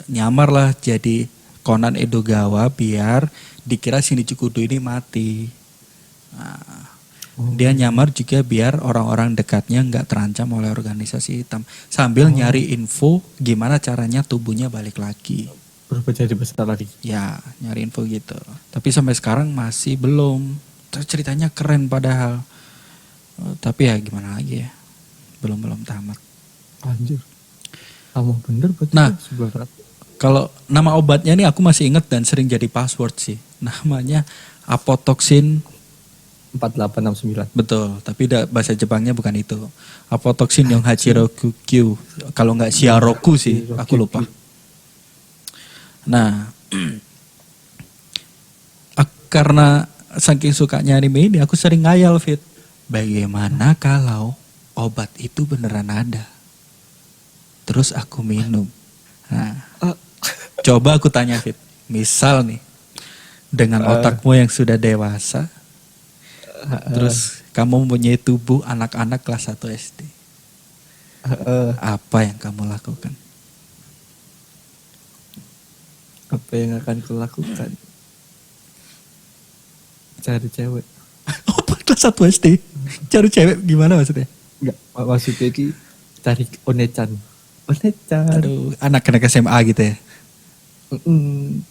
nyamar lah jadi Conan Edogawa biar dikira Shinichi Kudo ini mati. Nah, dia nyamar juga biar orang-orang dekatnya nggak terancam oleh organisasi hitam. Sambil nyari info gimana caranya tubuhnya balik lagi. Berubah jadi besar lagi. Ya, nyari info gitu. Tapi sampai sekarang masih belum. Terus ceritanya keren padahal. Tapi ya gimana lagi ya. Belum tamat. Anjir. Lama bener berarti. Nah, sebelah rata. kalau nama obatnya nih aku masih inget dan sering jadi password sih. Namanya Apotoxin. 4869. Betul, tapi bahasa Jepangnya bukan itu. Apotoxin yang Hachiroku Q. Kalau nggak Shiaroku sih, aku lupa. Nah, karena saking sukanya anime ini, aku sering ngayal, Fit. Bagaimana kalau obat itu beneran ada? Terus aku minum. Nah, coba aku tanya, Fit. Misal nih, dengan otakmu yang sudah dewasa, terus kamu mempunyai tubuh anak-anak kelas 1 SD. Apa yang kamu lakukan? Apa yang akan kulakukan? Cari cewek. Obat kelas 1 SD? Cari cewek gimana maksudnya? Enggak, maksudnya ini cari onechan. Onechan. Aduh, anak-anak SMA gitu ya. Mm-mm.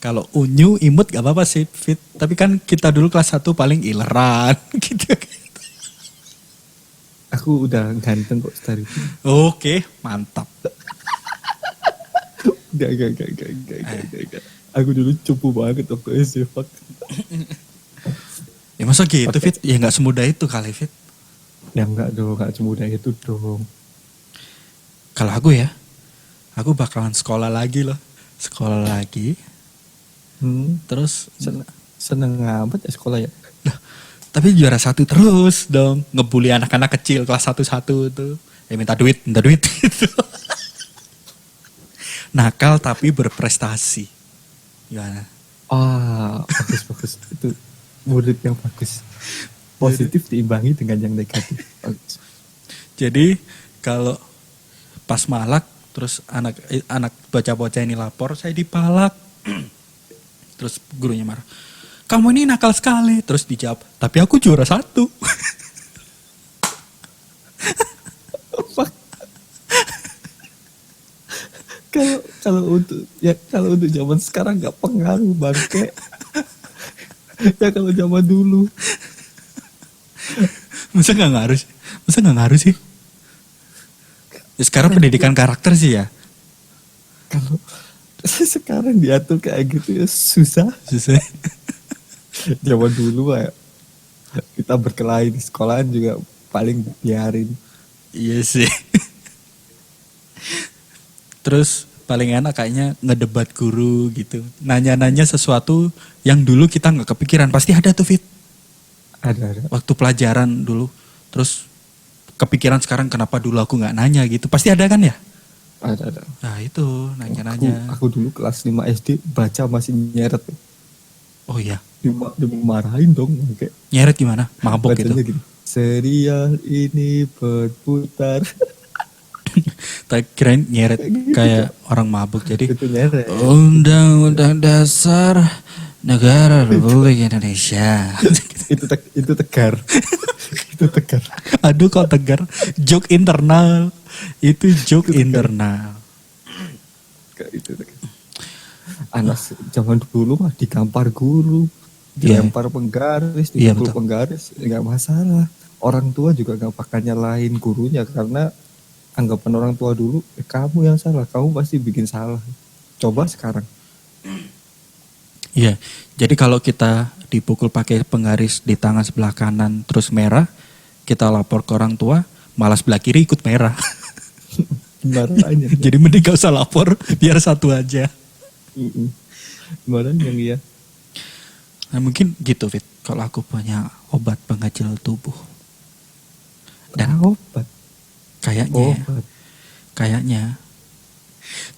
Kalau unyu imut gak apa-apa sih, Fit. Tapi kan kita dulu kelas 1 paling ileran gitu. Aku udah ganteng kok dari itu. Oke, mantap. Enggak. Aku dulu cupu banget waktu SD, fuck. Ya masa gitu, Fit? Ya gak semudah itu kali, Fit. Ya enggak dong, enggak semudah itu dong. Kalau aku ya, aku bakalan sekolah lagi loh. Sekolah lagi. Terus Seneng amat ya sekolah ya. Nah, tapi juara 1 terus dong. Ngebully anak-anak kecil kelas 1 tuh. Ya minta duit gitu. Nakal tapi berprestasi. Gimana? Bagus. Itu murid yang bagus. Positif diimbangi dengan yang negatif. Bagus. Jadi kalau pas malak terus anak bocah-bocah ini lapor, saya dipalak. Terus gurunya marah. Kamu ini nakal sekali. Terus dijawab, tapi aku juara 1. Kalau untuk zaman sekarang nggak pengaruh bangke. Ya kalau zaman dulu. Masa nggak ngaruh sih? Ya, sekarang pendidikan karakter sih ya. Kalau sekarang diatur kayak gitu ya susah. Zaman dulu ya kita berkelahi di sekolahan juga paling biarin. Iya sih. Terus paling enak kayaknya ngedebat guru gitu. Nanya-nanya sesuatu yang dulu kita nggak kepikiran. Pasti ada tuh, Fit. Ada. Waktu pelajaran dulu. Terus kepikiran sekarang kenapa dulu aku nggak nanya gitu. Pasti ada kan ya? Ada. Nah itu nanya-nanya. Aku dulu kelas 5 SD baca masih nyeret. Oh iya. Dimarahin dong. Kayak Nyeret gimana? Mabok gitu. gini, serial ini berputar. Tak kirain nyeret kayak orang mabuk. Jadi Itu nyeret. Undang-Undang Dasar Negara Republik Indonesia. itu tegar. Itu tegar. Aduh kok tegar. Joke internal. Itu joke internal. Kayak itu tegar. Anak zaman dulu mah digampar guru, dilempar penggaris, dipukul penggaris, nggak masalah. Orang tua juga nggak bakal nyalahin gurunya karena anggapan orang tua dulu, kamu yang salah, kamu pasti bikin salah. Coba sekarang. Iya, jadi kalau kita dipukul pakai penggaris di tangan sebelah kanan terus merah, kita lapor ke orang tua, malah sebelah kiri ikut merah. Marahnya. Jadi mending gak usah lapor, biar satu aja. Marahnya yang iya. Nah mungkin gitu, Fit, kalau aku punya obat pengecil tubuh. Dan obat? Kayaknya Oh, ya. Kayaknya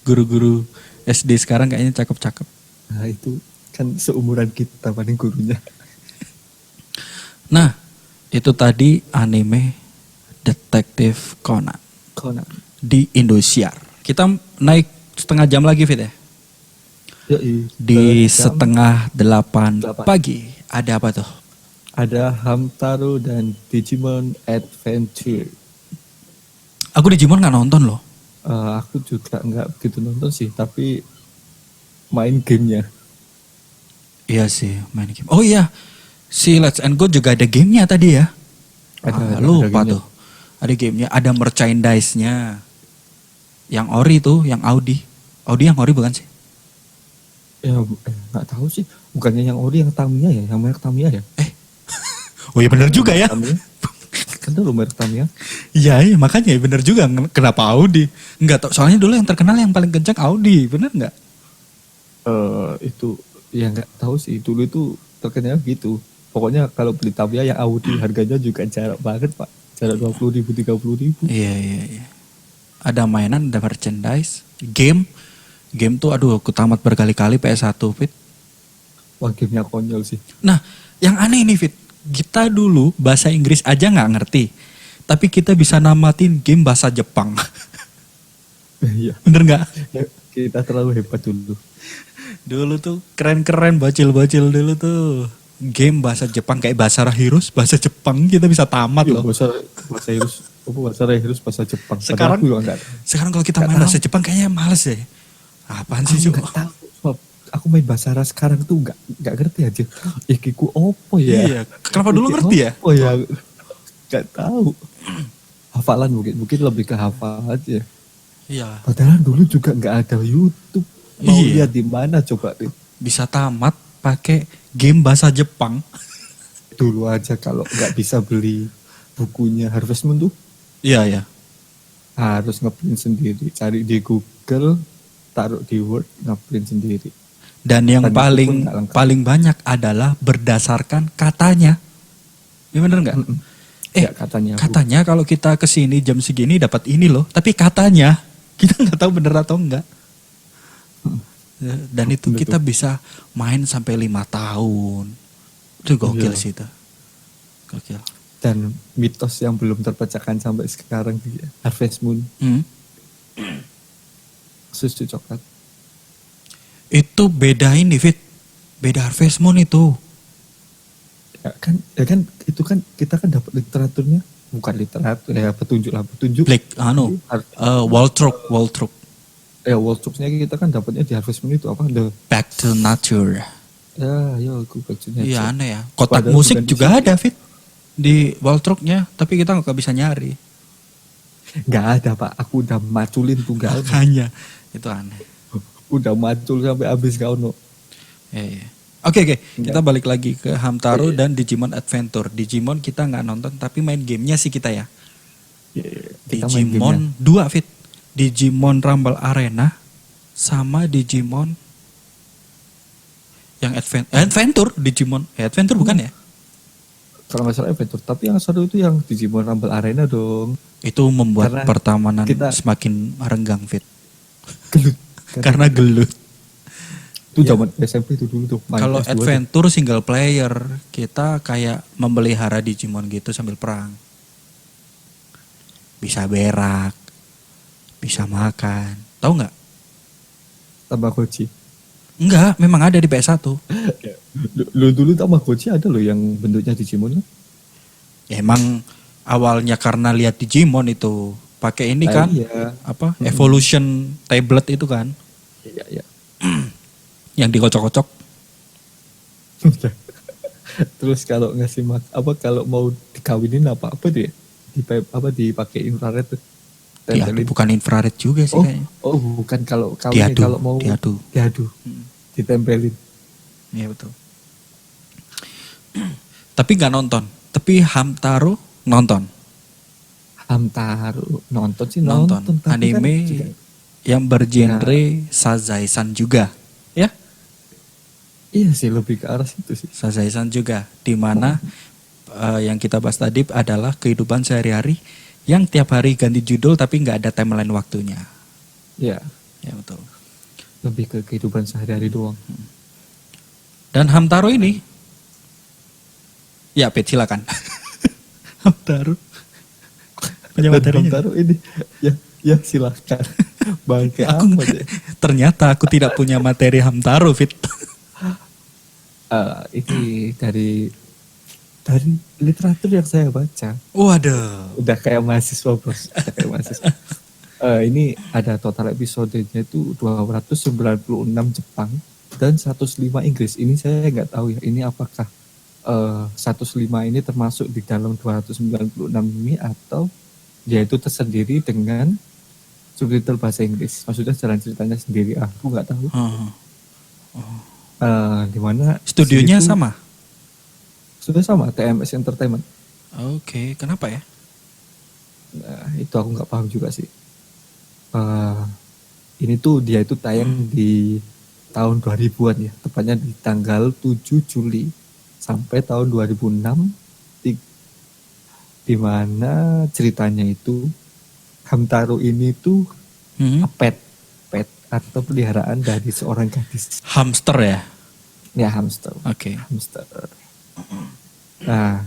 guru-guru SD sekarang kayaknya cakep-cakep. nah itu kan seumuran kita paling gurunya. Nah, itu tadi anime Detektif Conan Conan. di Indosiar. Kita naik setengah jam lagi, Fit ya. Yoi, Di jam setengah 8 8. pagi. Ada apa tuh? ada Hamtaro dan Digimon Adventure. Aku Digimon nggak nonton loh. Aku juga nggak begitu nonton sih, tapi main gamenya. Iya sih, main game. Oh iya, si Let's and Go juga ada gamenya tadi ya. Lupa gamenya. tuh. Ada gamenya, ada merchandise-nya. Yang ori tuh, yang Audi. Audi yang ori bukan sih? Ya nggak tahu sih. Bukannya yang ori yang Tamiya ya, yang merek Tamiya ya? Oh iya bener juga ya. Tamiya. Kan dulu merek Tamiya. Iya, makanya bener juga. Kenapa Audi? Enggak tahu. Soalnya dulu yang terkenal yang paling kencang Audi, bener nggak? Itu ya nggak tahu sih. Dulu itu terkenal gitu. Pokoknya kalau beli Tamiya yang Audi harganya juga jarak banget pak. Jarak 20.000, 30.000. Iya. Ada mainan, ada merchandise, game. Game tuh aduh aku tamat berkali-kali PS1 Fit. Wah gamenya konyol sih. Nah yang aneh nih Fit, kita dulu bahasa Inggris aja nggak ngerti. Tapi kita bisa namatin game bahasa Jepang. Iya. Bener nggak? Kita terlalu hebat dulu. Dulu tuh keren-keren bocil-bocil dulu tuh. Game bahasa Jepang kayak bahasa Rahirus, bahasa Jepang kita bisa tamat Iya, loh. bahasa Inggris, bahasa Jepang. Sekarang- Padahal aku juga nggak Sekarang kalau kita Nggak main tahu. bahasa Jepang kayaknya males deh. Apaan sih aku Cuk? nggak tahu. Sebab aku main bahasa Arab sekarang tuh nggak ngerti aja. Ikiku opo ya? Iya, kenapa dulu Iki ngerti ya? Opo ya? Nggak tahu. Hafalan mungkin lebih ke hafal aja. Iya, Padahal dulu juga nggak ada YouTube. Mau Iya. lihat di mana coba deh. bisa tamat pakai game bahasa Jepang. Dulu aja kalau nggak bisa beli bukunya Harvest Moon tuh Iya. harus ngeprint sendiri. Cari di Google, taruh di Word, ngeprint sendiri. Dan yang Dan itu pun paling nggak lengkap. paling banyak adalah berdasarkan katanya. Ini bener nggak? Mm-mm. Eh, Ya, katanya. Katanya kalau kita kesini jam segini dapat ini loh. Tapi katanya kita nggak tahu bener atau enggak. Dan itu Bener kita tuh. bisa main sampai 5 tahun. Itu gokil Iya. sih itu. Gokil. Dan mitos yang belum terpecahkan sampai sekarang di Harvest Moon, Hmm. susu coklat. Itu beda ini Fit. Beda Harvest Moon itu. Ya kan itu kan kita kan dapat literaturnya, bukan literatur ya, petunjuk. Black Har- Waltruk. World Troops-nya kita kan dapatnya di Harvest Moon itu apa? Back to Nature. Ya, aku bajunya. Iya aneh ya. Kotak Padahal musik bukan di juga situ. ada Fit. Di Waltruknya. Tapi kita nggak bisa nyari. Nggak ada pak, aku udah maculin tuh nggak ada. Makanya. Itu aneh. Udah macul sampai habis kau no. Iya. Oke. Kita Enggak. balik lagi ke Hamtaro Iya. dan Digimon Adventure. Digimon kita nggak nonton tapi main gamenya sih kita ya. Kita main Digimon gamenya. 2 Fit. Digimon Rumble Arena sama Digimon yang Adventure Digimon. Adventure bukan ya? Kalau nggak salah Adventure, tapi yang seru itu yang Digimon Rumble Arena dong. Itu membuat Karena pertemanan kita- semakin renggang Fit. Gelut. Karena gelut. Itu Iya. zaman SMP itu dulu tuh. main Kalau PS2 tuh. adventure single player, kita kayak memelihara Digimon gitu sambil perang. Bisa berak, bisa makan. Tahu nggak? Tamagotchi. Enggak, memang ada di PS1. Lu dulu Tamagotchi ada loh yang bentuknya Digimon kan? Ya, emang awalnya karena lihat Digimon itu pakai ini kan, Iya. apa? Evolution tablet itu kan, Iya. yang dikocok-kocok. Terus kalau ngasih kalau mau dikawinin apa tuh ya? Dipakai infrared tuh. Diadu, Tempelin. bukan infrared juga sih kayaknya. Bukan kalau kawinnya Diadu, kalau mau diadu. ditempelin. Iya betul. Tapi nggak nonton. Tapi Hamtaro nonton. Hamtaro nonton sih Nonton. nonton, tapi Anime kan juga- yang bergenre Sazai-san juga. Ya, iya sih lebih ke arah situ sih. Sazai-san juga. Di mana yang kita bahas tadi adalah kehidupan sehari-hari Yang tiap hari ganti judul tapi nggak ada timeline waktunya. Ya, Ya betul. lebih ke kehidupan sehari-hari doang. Dan Hamtaro ini, ya Pet silakan. Hamtaro. Punya Dan materinya. Hamtaro ini, ya silahkan. Bangke Aku amat ya. ternyata aku tidak punya materi Hamtaro, Fit. Ini dari literatur yang saya baca. Waduh. Udah kayak mahasiswa, bos. Udah kayak mahasiswa. Ini ada total episodenya itu 296 Jepang dan 105 Inggris. Ini saya nggak tahu ya, ini apakah 105 ini termasuk di dalam 296 ini atau dia itu tersendiri dengan subtitle bahasa Inggris. Maksudnya jalan ceritanya sendiri, aku nggak tahu. Di mana Studionya situ- sama? Sudah sama, TMS Entertainment. Oke, kenapa ya? Nah, itu aku nggak paham juga sih. Ini tuh dia itu tayang di tahun 2000-an ya, tepatnya di tanggal 7 Juli sampai tahun 2006, di mana ceritanya itu Hamtaro ini tuh pet atau peliharaan dari seorang gadis. Hamster ya? Ya, hamster. Oke. Hamster. Nah,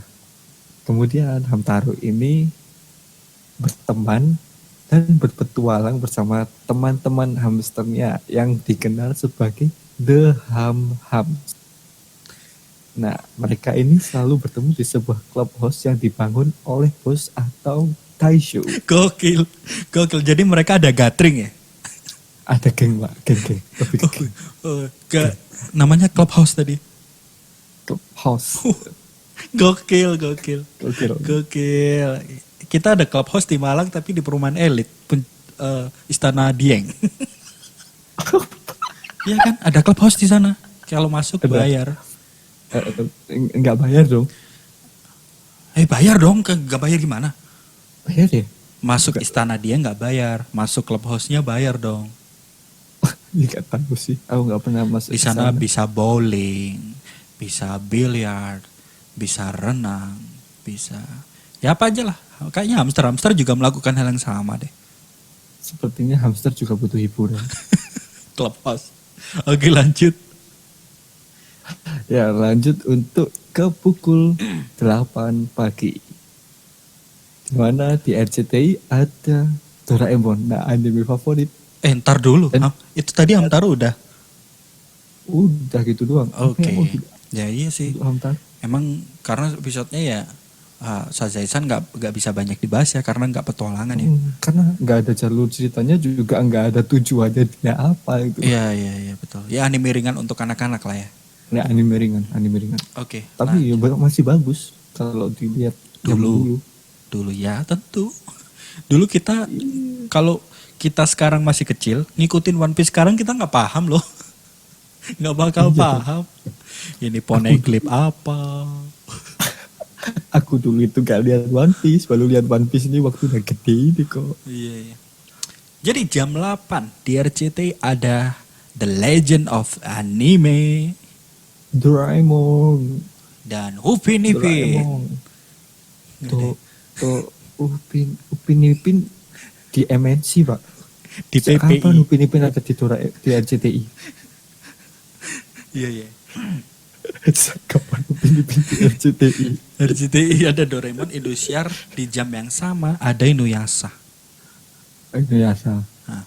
kemudian Hamtaro ini berteman dan berpetualang bersama teman-teman hamsternya yang dikenal sebagai The Hams. Nah, mereka ini selalu bertemu di sebuah clubhouse yang dibangun oleh bos atau Taisho. Gokil. Jadi mereka ada gathering ya? Ada geng, Pak. Geng. Lebih ke geng. Namanya Clubhouse tadi. Clubhouse. Gokil. Gokil. Kita ada Clubhouse di Malang tapi di perumahan elit. Istana Dieng. Iya kan? Ada Clubhouse di sana. Kalau masuk Ada. bayar. Enggak bayar dong. Bayar dong. Gak bayar gimana? Bayar ya? Masuk Istana Dieng gak bayar. Masuk Clubhouse-nya bayar dong. Enggak tahu sih. Aku enggak pernah masuk Di sana bisa bowling, bisa biliar, bisa renang, bisa ya apa aja lah. Kayaknya hamster juga melakukan hal yang sama deh. Sepertinya hamster juga butuh hiburan. Clubhouse. Oke lanjut. Ya, lanjut untuk ke pukul 8 pagi. Di mana di RCTI ada Doraemon. Nah, anime favorit. Ntar dulu. Itu tadi Hamtaro udah. Udah gitu doang. Oke. Apa yang mau di- Ya iya sih. untuk Hamtaro? Emang karena episodenya ya Sazai-san nggak bisa banyak dibahas ya karena nggak petualangan ya. Karena nggak ada jalur ceritanya juga nggak ada tujuannya dia apa gitu. Iya betul. Ya anime ringan untuk anak-anak lah ya. Nah, anime ringan. Oke. Tapi ya, masih bagus kalau dilihat yang Dulu ya tentu. Dulu kita kalau kita sekarang masih kecil ngikutin One Piece sekarang kita nggak paham loh. Nggak bakal paham. Ini poneglyph apa? Aku dulu itu gak lihat One Piece, baru lihat One Piece ini waktu udah gede ini kok. Iya. Jadi jam 8 di RCTI ada The Legend of Anime Doraemon. dan Upin Ipin. Upin Ipin di MNC, Pak. Di Kapan PPI. Upin Ipin ada di RCTI? Iya. Kapan Upin Ipin di RCTI? RCTI ada Doraemon, Indosiar di jam yang sama ada Inuyasha. Inuyasha. Nah,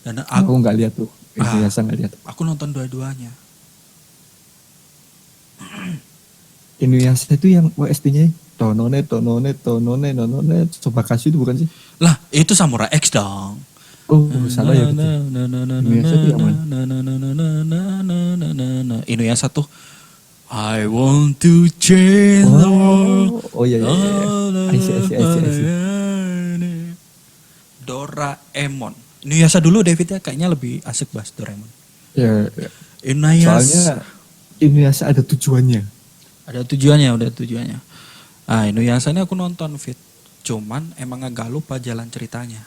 dan Aku nggak lihat tuh. Inuyasha nggak lihat. Aku nonton dua-duanya. Inuyasha itu yang OST-nya Tonone, coba kasih itu bukan sih? Lah, itu Samurai X dong. Oh, salah ya betul. Inuyasha itu yang mana? Inuyasha tuh I want to change the world. Oh iya. I see. Doraemon. Inuyasha dulu David ya, kayaknya lebih asik bahas Doraemon. Ya. Inuyasha. Soalnya Inuyasha ada tujuannya. Ada tujuannya. Inuyasha ini aku nonton Fit. Cuman emang agak lupa jalan ceritanya.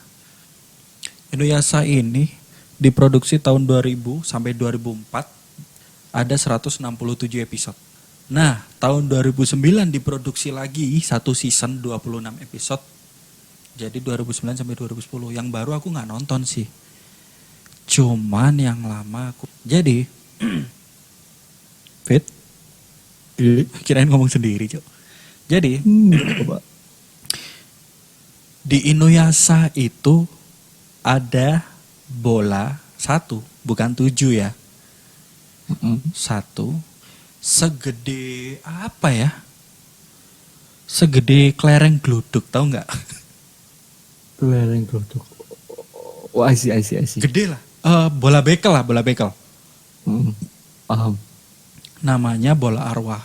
Inuyasha ini diproduksi tahun 2000 sampai 2004. Ada 167 episode. Nah, tahun 2009 diproduksi lagi satu season 26 episode. Jadi 2009 sampai 2010. Yang baru aku nggak nonton sih. Cuman yang lama aku. Jadi Fit, kirain ngomong sendiri, Cok. Jadi Apa? di Inuyasha itu ada bola satu, bukan 7 ya. Satu segede apa ya? Segede kelereng gluduk, tahu nggak? Kelereng glodok. Oh, I see. Gede lah. Bola bekel lah, bola bekel. Paham. Namanya bola arwah.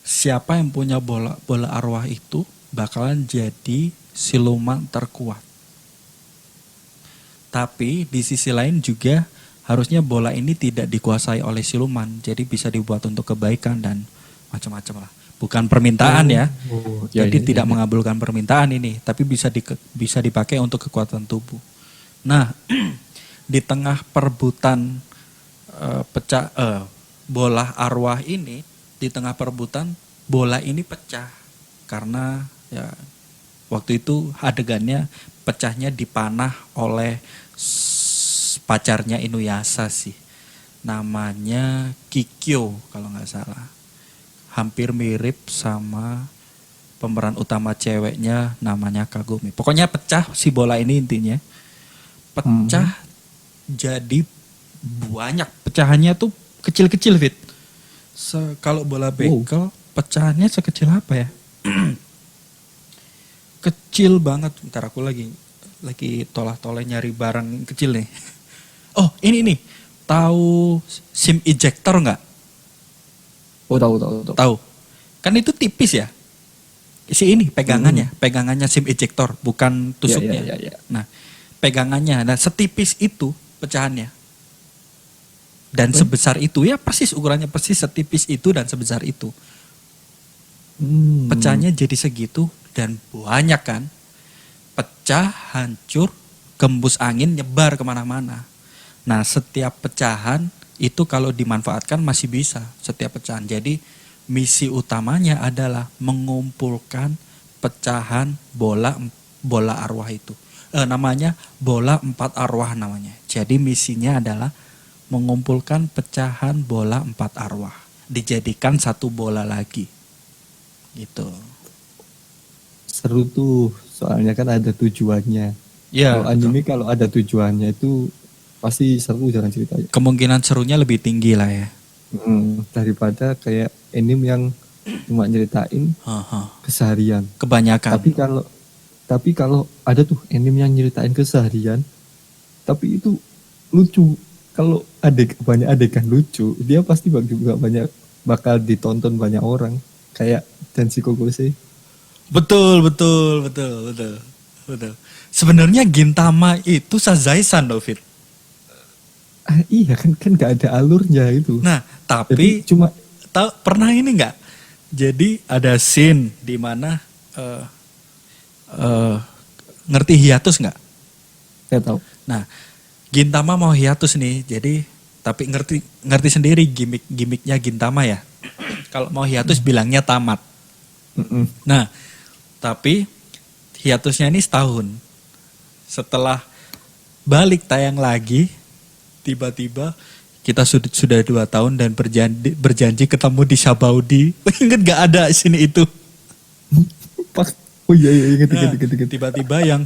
Siapa yang punya bola arwah itu bakalan jadi siluman terkuat. Tapi di sisi lain juga harusnya bola ini tidak dikuasai oleh siluman, jadi bisa dibuat untuk kebaikan dan macam-macam lah. Bukan permintaan ya. Jadi tidak mengabulkan permintaan ini, tapi bisa dipakai untuk kekuatan tubuh. Nah, di tengah perebutan bola arwah ini, di tengah perebutan bola ini pecah karena ya waktu itu adegannya pecahnya dipanah oleh pacarnya Inuyasha sih. Namanya Kikyo kalau nggak salah. Hampir mirip sama pemeran utama ceweknya namanya Kagumi. Pokoknya pecah si bola ini intinya. Pecah jadi banyak. Pecahannya tuh kecil-kecil, Fit. Kalau bola bekel pecahannya sekecil apa ya? Kecil banget. Bentar aku lagi tolah-toleh nyari barang kecil nih. Oh, ini nih. Tahu SIM ejector nggak? Oh, tahu. Tahu. Kan itu tipis ya. Ini pegangannya SIM ejector, bukan tusuknya. Ya. Nah, pegangannya. Nah, setipis itu pecahannya. Dan sebesar itu ya persis ukurannya persis setipis itu dan sebesar itu. Pecahnya jadi segitu dan banyak kan. Pecah, hancur, gembus angin, nyebar kemana-mana. Nah, setiap pecahan itu kalau dimanfaatkan masih bisa setiap pecahan. Jadi misi utamanya adalah mengumpulkan pecahan bola arwah itu. Namanya bola 4 arwah namanya. Jadi misinya adalah mengumpulkan pecahan bola 4 arwah. Dijadikan satu bola lagi. Gitu. Seru tuh, soalnya kan ada tujuannya. Ya, kalau anime kalau ada tujuannya itu pasti seru jalan ceritanya. Kemungkinan serunya lebih tinggi lah ya. Daripada kayak anime yang cuma nyeritain keseharian. Kebanyakan. Tapi kalau ada tuh anime yang nyeritain keseharian, tapi itu lucu. Kalau banyak adegan lucu, dia pasti bakal ditonton banyak orang. Kayak Denshi Kokose. Betul. Sebenarnya Gintama itu Sazai-san, David. Iya kan nggak ada alurnya itu. Nah, tapi jadi cuma pernah ini nggak? Jadi ada scene di mana ngerti hiatus nggak? Saya tahu. Nah, Gintama mau hiatus nih, jadi tapi ngerti sendiri gimmicknya Gintama ya. Kalau mau hiatus bilangnya tamat. Nah, tapi hiatusnya ini setahun. Setelah balik tayang lagi, tiba-tiba kita sudah 2 tahun dan berjanji ketemu di Sabaudi. Ingat gak ada sini itu? Oh iya ingat. Tiba-tiba yang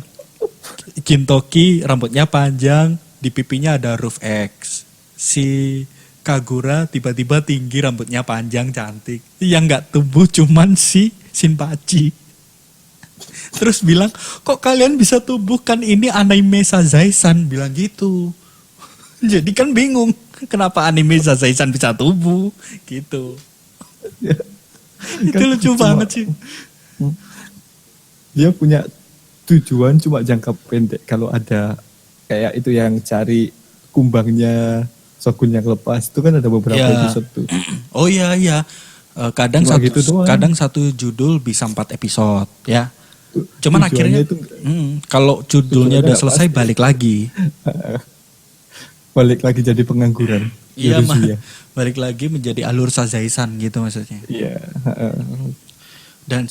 Gintoki rambutnya panjang, di pipinya ada huruf X. Si Kagura tiba-tiba tinggi, rambutnya panjang, cantik. Yang gak tumbuh cuman si Shinpachi. Terus bilang, kok kalian bisa tumbuh, kan ini anime Sazai-san, bilang gitu. Jadi kan bingung, kenapa anime Sazai-san bisa tumbuh, gitu. Ya, itu kan lucu banget sih. Dia punya tujuan cuma jangka pendek. Kalau ada kayak itu yang cari kumbangnya Shogun yang lepas, itu kan ada beberapa episode tuh. Oh iya. Kadang satu judul bisa 4 episode ya. Cuman akhirnya kalau judulnya udah selesai pasti. Balik lagi jadi pengangguran. Iya, balik lagi menjadi alur Sazai-san gitu maksudnya. Iya. Dan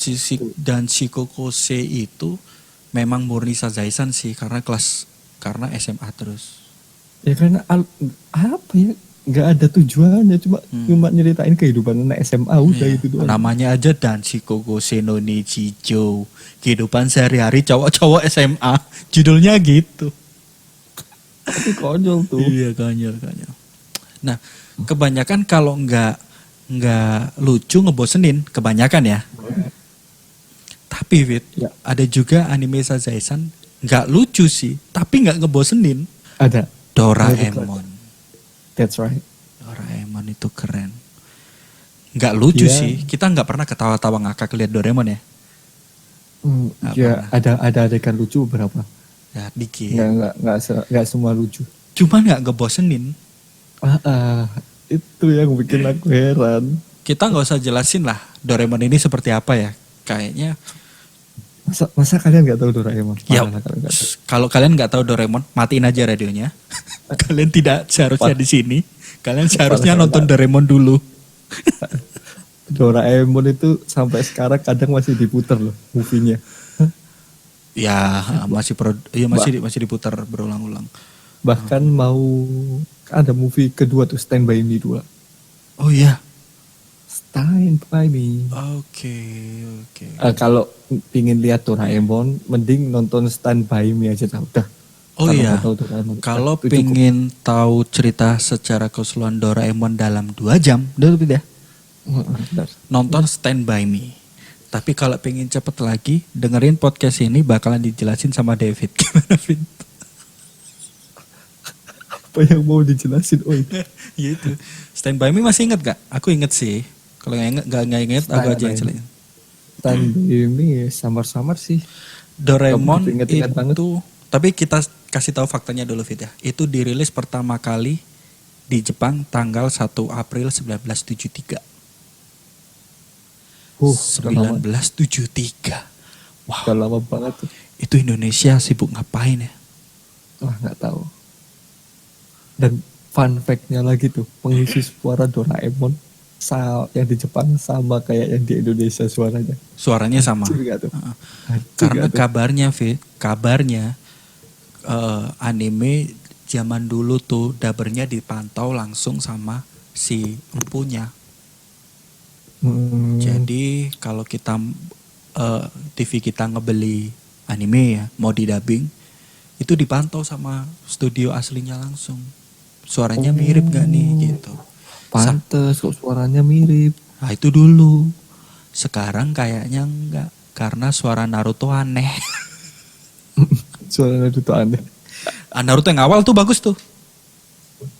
Shikokose itu memang murni Sazaisan sih karena SMA terus. Ya karena apa ya, nggak ada tujuannya, cuma nyeritain kehidupan anak SMA udah Iya. itu doang. Namanya aja dan Shikokose no Nichijou. Kehidupan sehari-hari cowok-cowok SMA. Judulnya gitu. Tapi konyol tuh. Iya, konyol. Nah, kebanyakan kalau nggak lucu ngebosenin, kebanyakan ya. Tapi Fit, Ya. ada juga anime Sazaisan nggak lucu sih, tapi nggak ngebosenin. Ada. Doraemon. That's right. Doraemon itu keren. Nggak lucu Iya. sih, kita nggak pernah ketawa-tawa ngakak lihat Doraemon ya. Nggak Ya pernah. ada adegan lucu beberapa. Ya dikit. Nggak semua lucu. Cuma nggak ngebosenin. Itu yang bikin aku heran. Kita nggak usah jelasin lah Doraemon ini seperti apa ya. Kayaknya Masa kalian nggak tahu Doraemon? ya, Mana kalian nggak tahu? kalau kalian nggak tahu Doraemon, matiin aja radionya. Kalian tidak seharusnya di sini. Kalian seharusnya nonton Doraemon dulu. Doraemon itu sampai sekarang kadang masih diputar loh movie-nya. Ya masih diputar berulang-ulang. Bahkan mau ada movie kedua tuh, Stand By Me 2. Oh iya. Stand By Me. Oke. Kalau pingin lihat Doraemon, mending nonton Stand By Me aja dah. Udah. Oh Kalau iya. mau tahu Doraemon, Kalau itu cukup. pengen tahu cerita secara keseluruhan Doraemon dalam 2 jam, udah ya. Bentar. Nonton Stand By Me. Tapi kalau pengen cepet lagi, dengerin podcast ini bakalan dijelasin sama David. Gimana, Vin? Apa yang mau dijelasin? Oh, Gitu. Stand By Me masih inget gak? Aku inget sih. Kalau nggak inget, aku aja yang ceritain. Stand By Me samar-samar sih. Doraemon Nggak begitu ingat banget. itu, tapi kita kasih tahu faktanya dulu, Fit ya. Itu dirilis pertama kali di Jepang tanggal 1 April 1973. Udah lama. 1973. Udah Wow, lama banget tuh. itu Indonesia sibuk ngapain ya? Wah, nggak tahu. Dan fun fact-nya lagi tuh, pengisi suara Doraemon yang di Jepang sama kayak yang di Indonesia suaranya. Suaranya sama. Hancur nggak tuh? Heeh. Hancur Karena nggak tuh? kabarnya anime zaman dulu tuh dabernya dipantau langsung sama si empunya. Jadi kalau kita TV kita ngebeli anime ya, mau didubbing, itu dipantau sama studio aslinya langsung. Suaranya mirip gak nih gitu. Pantes kok suaranya mirip. Nah itu dulu. Sekarang kayaknya enggak, karena suara Naruto aneh. Suaranya itu aneh. Naruto yang awal tuh bagus tuh.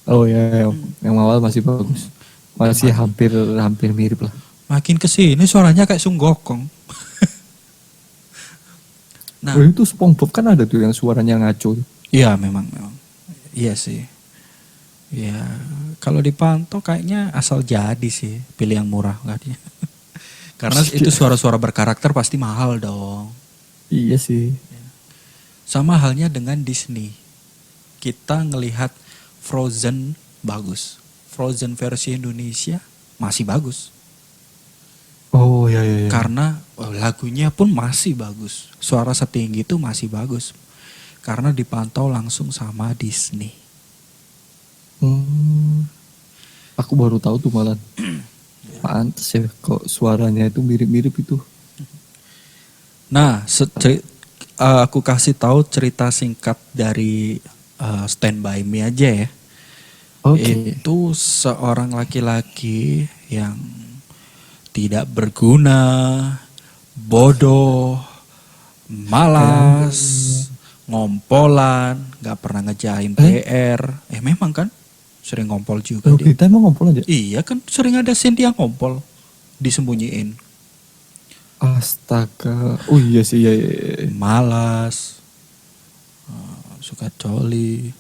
Oh ya, yang awal masih bagus. Masih hampir mirip lah. Makin kesini suaranya kayak Sung Gokong. Nah, Oh, itu SpongeBob kan ada tuh yang suaranya ngaco. iya memang. Iya sih. Ya, kalau dipantau kayaknya asal jadi sih, pilih yang murah kayaknya. Karena itu suara-suara berkarakter pasti mahal dong. Iya sih. Sama halnya dengan Disney. Kita ngelihat Frozen bagus. Frozen versi Indonesia masih bagus. Oh ya. Karena lagunya pun masih bagus. Suara setinggi itu masih bagus. Karena dipantau langsung sama Disney. Aku baru tahu tuh malah. Pantes ya kok suaranya itu mirip-mirip itu. Nah, aku kasih tahu cerita singkat dari Stand By Me aja ya. Oke. Itu seorang laki-laki yang tidak berguna, bodoh, malas, ngompolan, gak pernah ngejain PR. Memang kan sering ngompol juga Oh, dia. kita emang ngompol aja. Iya kan sering ada scene dia ngompol, disembunyiin. Astaga. Oh iya sih iya. Malas, suka coli.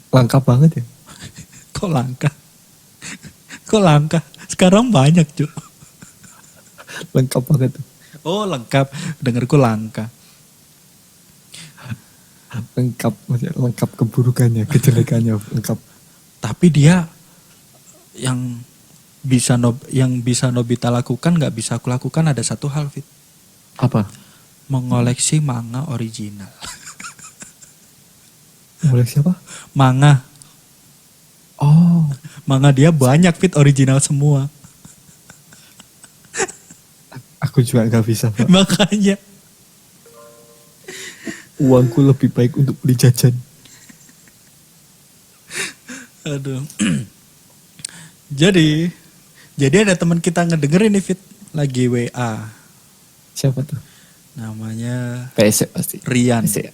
Lengkap banget ya. Kok langka? Kok langka? Sekarang banyak cuy. Lengkap banget tuh. Oh lengkap, dengerku langka. Lengkap, maksudnya lengkap keburukannya, kejelekannya lengkap. Tapi dia yang yang bisa Nobita lakukan nggak bisa aku lakukan ada satu hal, Fit. Apa? Mengoleksi manga original. Boleh siapa? Manga. Oh, Manga dia banyak, Fit, original semua. aku juga nggak bisa, Pak. Makanya. Uangku lebih baik untuk beli jajan. Aduh. Jadi ada teman kita ngedengerin nih, Fit, lagi WA. Siapa tuh? Namanya PS pasti. Rian. PS.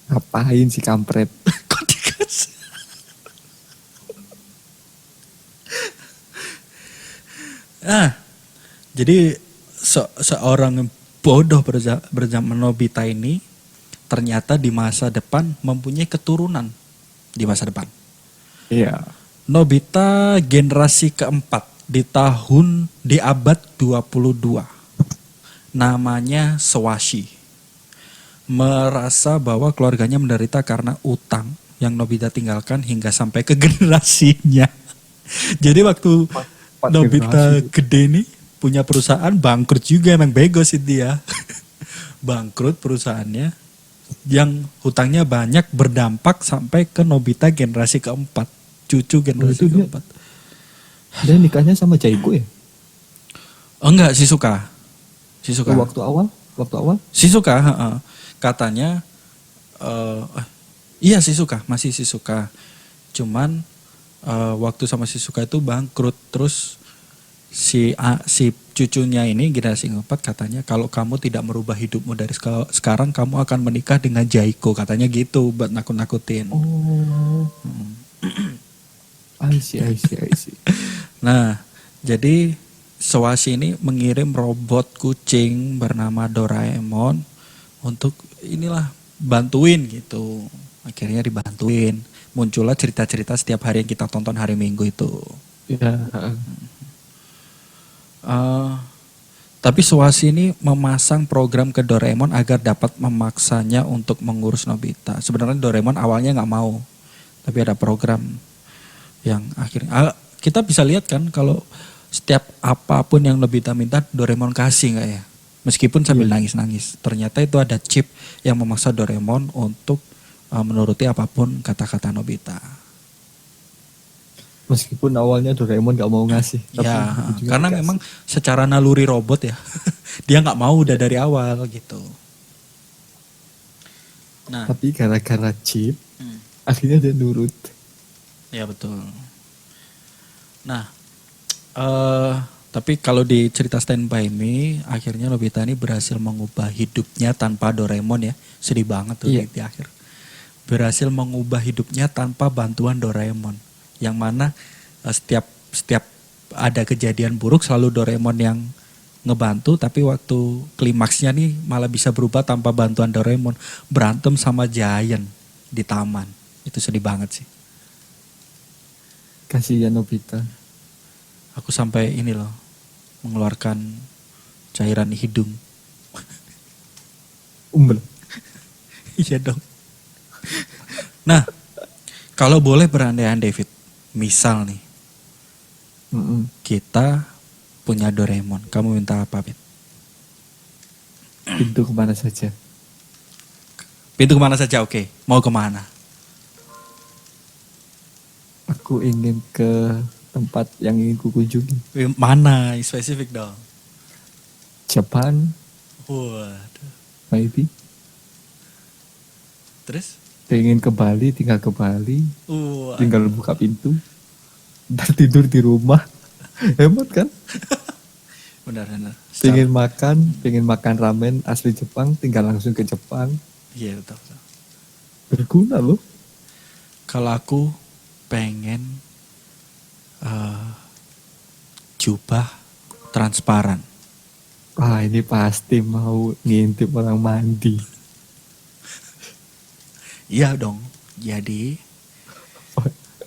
Ngapain si kampret? Kok dikasih? Jadi seorang bodoh berjam Nobita ini ternyata di masa depan mempunyai keturunan di masa depan. Iya. Nobita generasi keempat di abad 22. Namanya Swashi. Merasa bahwa keluarganya menderita karena utang yang Nobita tinggalkan hingga sampai ke generasinya. Jadi waktu Nobita gede nih punya perusahaan bangkrut juga, emang bego sih dia. Bangkrut perusahaannya yang hutangnya banyak berdampak sampai ke Nobita generasi keempat. Cucu generasi keempat. Dia nikahnya sama Jaiko ya? Oh enggak, Shizuka. Waktu awal? Shizuka, katanya iya masih Shizuka. Cuman waktu sama Shizuka itu bangkrut, terus si cucunya ini generasi keempat katanya kalau kamu tidak merubah hidupmu dari sekarang kamu akan menikah dengan Jaiko, katanya gitu buat nakut-nakutin. Oh. I see. Nah, jadi Swashi ini mengirim robot kucing bernama Doraemon untuk inilah bantuin gitu. Akhirnya dibantuin. Muncullah cerita-cerita setiap hari yang kita tonton hari Minggu itu. Iya. Tapi Swashi ini memasang program ke Doraemon agar dapat memaksanya untuk mengurus Nobita. Sebenarnya Doraemon awalnya nggak mau, tapi ada program yang akhirnya kita bisa lihat kan kalau setiap apapun yang Nobita minta Doraemon kasih nggak ya, meskipun sambil nangis-nangis. Ternyata itu ada chip yang memaksa Doraemon untuk menuruti apapun kata-kata Nobita. Meskipun awalnya Doraemon nggak mau ngasih. Ya, karena memang secara naluri robot ya, dia nggak mau udah dari awal gitu. Nah, tapi gara-gara chip, akhirnya dia nurut. Ya betul. Nah, tapi kalau di cerita Stand By Me, akhirnya Nobita ini berhasil mengubah hidupnya tanpa Doraemon ya. Sedih banget tuh di akhir. Berhasil mengubah hidupnya tanpa bantuan Doraemon. Yang mana setiap ada kejadian buruk selalu Doraemon yang ngebantu, tapi waktu klimaksnya nih malah bisa berubah tanpa bantuan Doraemon. Berantem sama Giant di taman. Itu sedih banget sih. Kasihan Nobita. Aku sampai ini loh, mengeluarkan cairan hidung. Umbel. Iya dong. Nah, kalau boleh berandai-andai, David, misal nih, kita punya Doraemon, kamu minta apa, Fit? Pintu kemana saja? Pintu kemana saja, oke. Mau kemana? Aku ingin ke tempat yang ingin kukunjungi. Mana? Spesifik dong. Jepang. Waduh. Maybe. Terus? Ingin ke Bali, tinggal ke Bali. Tinggal buka pintu. Dan tidur di rumah. Hemat kan? Benar. Pengen makan ramen asli Jepang, tinggal langsung ke Jepang. Iya, betul. Berguna loh. Kalau aku pengen jubah transparan. Wah, ini pasti mau ngintip orang mandi. Iya dong. Jadi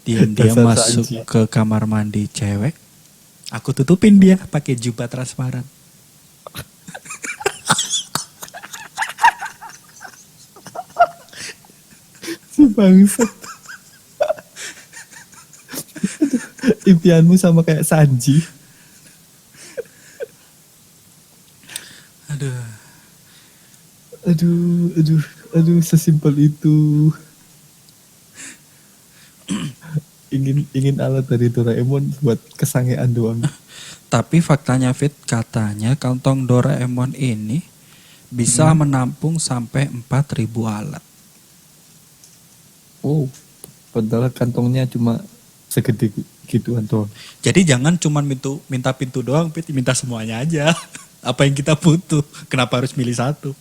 diam-diam masuk ke kamar mandi cewek. Aku tutupin dia pakai jubah transparan. Si bangsat. impianmu sama kayak Sanji. Aduh. Aduh, sesimpel itu. ingin alat dari Doraemon buat kesangean doang. Tapi faktanya Fit, katanya kantong Doraemon ini bisa menampung sampai 4.000 alat. Oh, padahal kantongnya cuma segede gituan doang. Jadi jangan cuma minta pintu doang, Fit, minta semuanya aja. Apa yang kita butuh? Kenapa harus milih satu?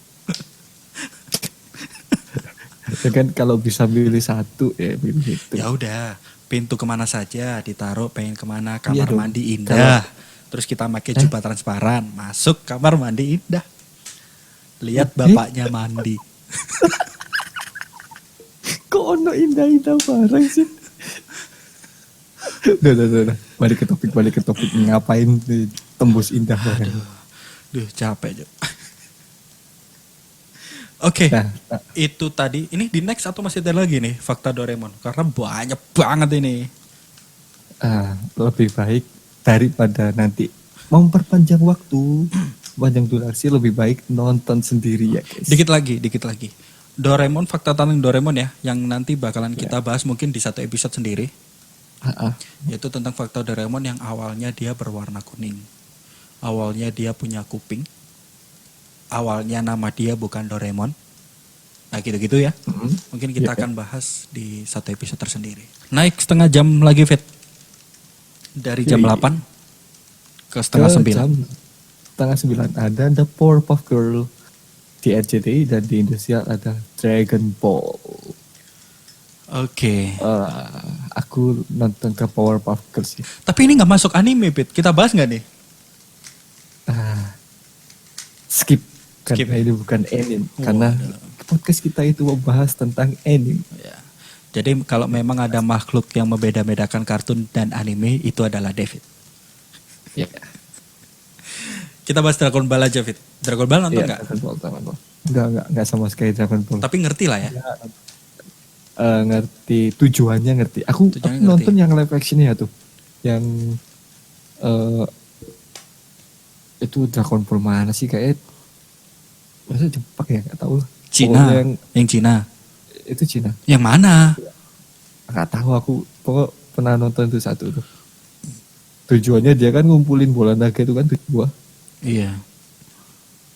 Ya kan kalau bisa milih satu ya milih itu. Ya udah, pintu kemana saja ditaruh, pengen kemana, kamar Iya dong. mandi indah. Terus kita pakai jubah transparan, masuk kamar mandi indah. Lihat bapaknya mandi. Kok ono indah-indah barang sih? Udah. Balik ke topik. Ngapain nih, tembus indah barang? Duh, capek, Jo. Oke, Nah, itu tadi. Ini di next atau masih ada lagi nih fakta Doraemon? Karena banyak banget ini. lebih baik daripada nanti memperpanjang waktu, panjang durasi, lebih baik nonton sendiri ya guys. Dikit lagi. Doraemon, fakta tentang Doraemon ya, yang nanti bakalan kita bahas mungkin di satu episode sendiri. Yaitu tentang fakta Doraemon yang awalnya dia berwarna kuning. Awalnya dia punya kuping. Awalnya nama dia bukan Doraemon. Nah gitu-gitu ya. Mungkin kita akan bahas di satu episode tersendiri. Naik setengah jam lagi Fit. Dari jam 8 ke setengah 9. Setengah 9 ada The Powerpuff Girl di RCTI dan di Indonesia ada Dragon Ball. Oke. Aku nonton ke Powerpuff Girl sih. Tapi ini nggak masuk anime Fit. Kita bahas nggak nih? Skip. Skip. Karena ini bukan anime. Karena podcast kita itu membahas tentang anime. Ya. Jadi kalau memang ada makhluk yang membeda-bedakan kartun dan anime, itu adalah David. Ya. Kita bahas Dragon Ball aja, Fit. Dragon Ball nonton nggak? Dragon Ball. Enggak sama sekali Dragon Ball. Tapi ngerti lah ya. Ngerti tujuannya ngerti. Aku nonton yang live actionnya tuh. Yang itu Dragon Ball mana sih kayak masa Jepang ya nggak tahu. Cina. Yang Cina. Itu Cina. Yang mana? Nggak tahu aku. Pokok pernah nonton itu satu tuh. Tujuannya dia kan ngumpulin bola naga itu kan tujuan. Iya.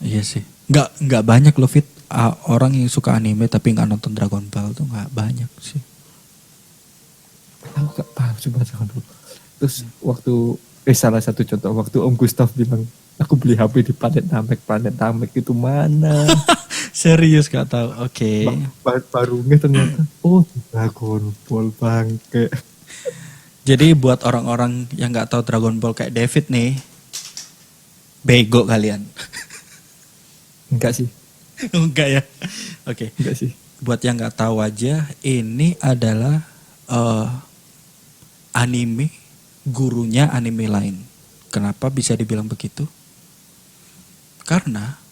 Iya sih. Nggak banyak loh Fit. Orang yang suka anime tapi nggak nonton Dragon Ball tuh nggak banyak sih. Aku nggak paham coba Dragon Ball. Terus waktu salah satu contoh waktu Om Gustaf bilang aku beli HP di Planet Namek itu mana? Serius gak tahu. Oke. Barunya ternyata Dragon Ball bangke. Jadi buat orang-orang yang nggak tahu Dragon Ball kayak David nih, bego kalian. Enggak sih. Enggak ya. Oke. Enggak sih. Buat yang nggak tahu aja, ini adalah anime gurunya anime lain. Kenapa bisa dibilang begitu? Karena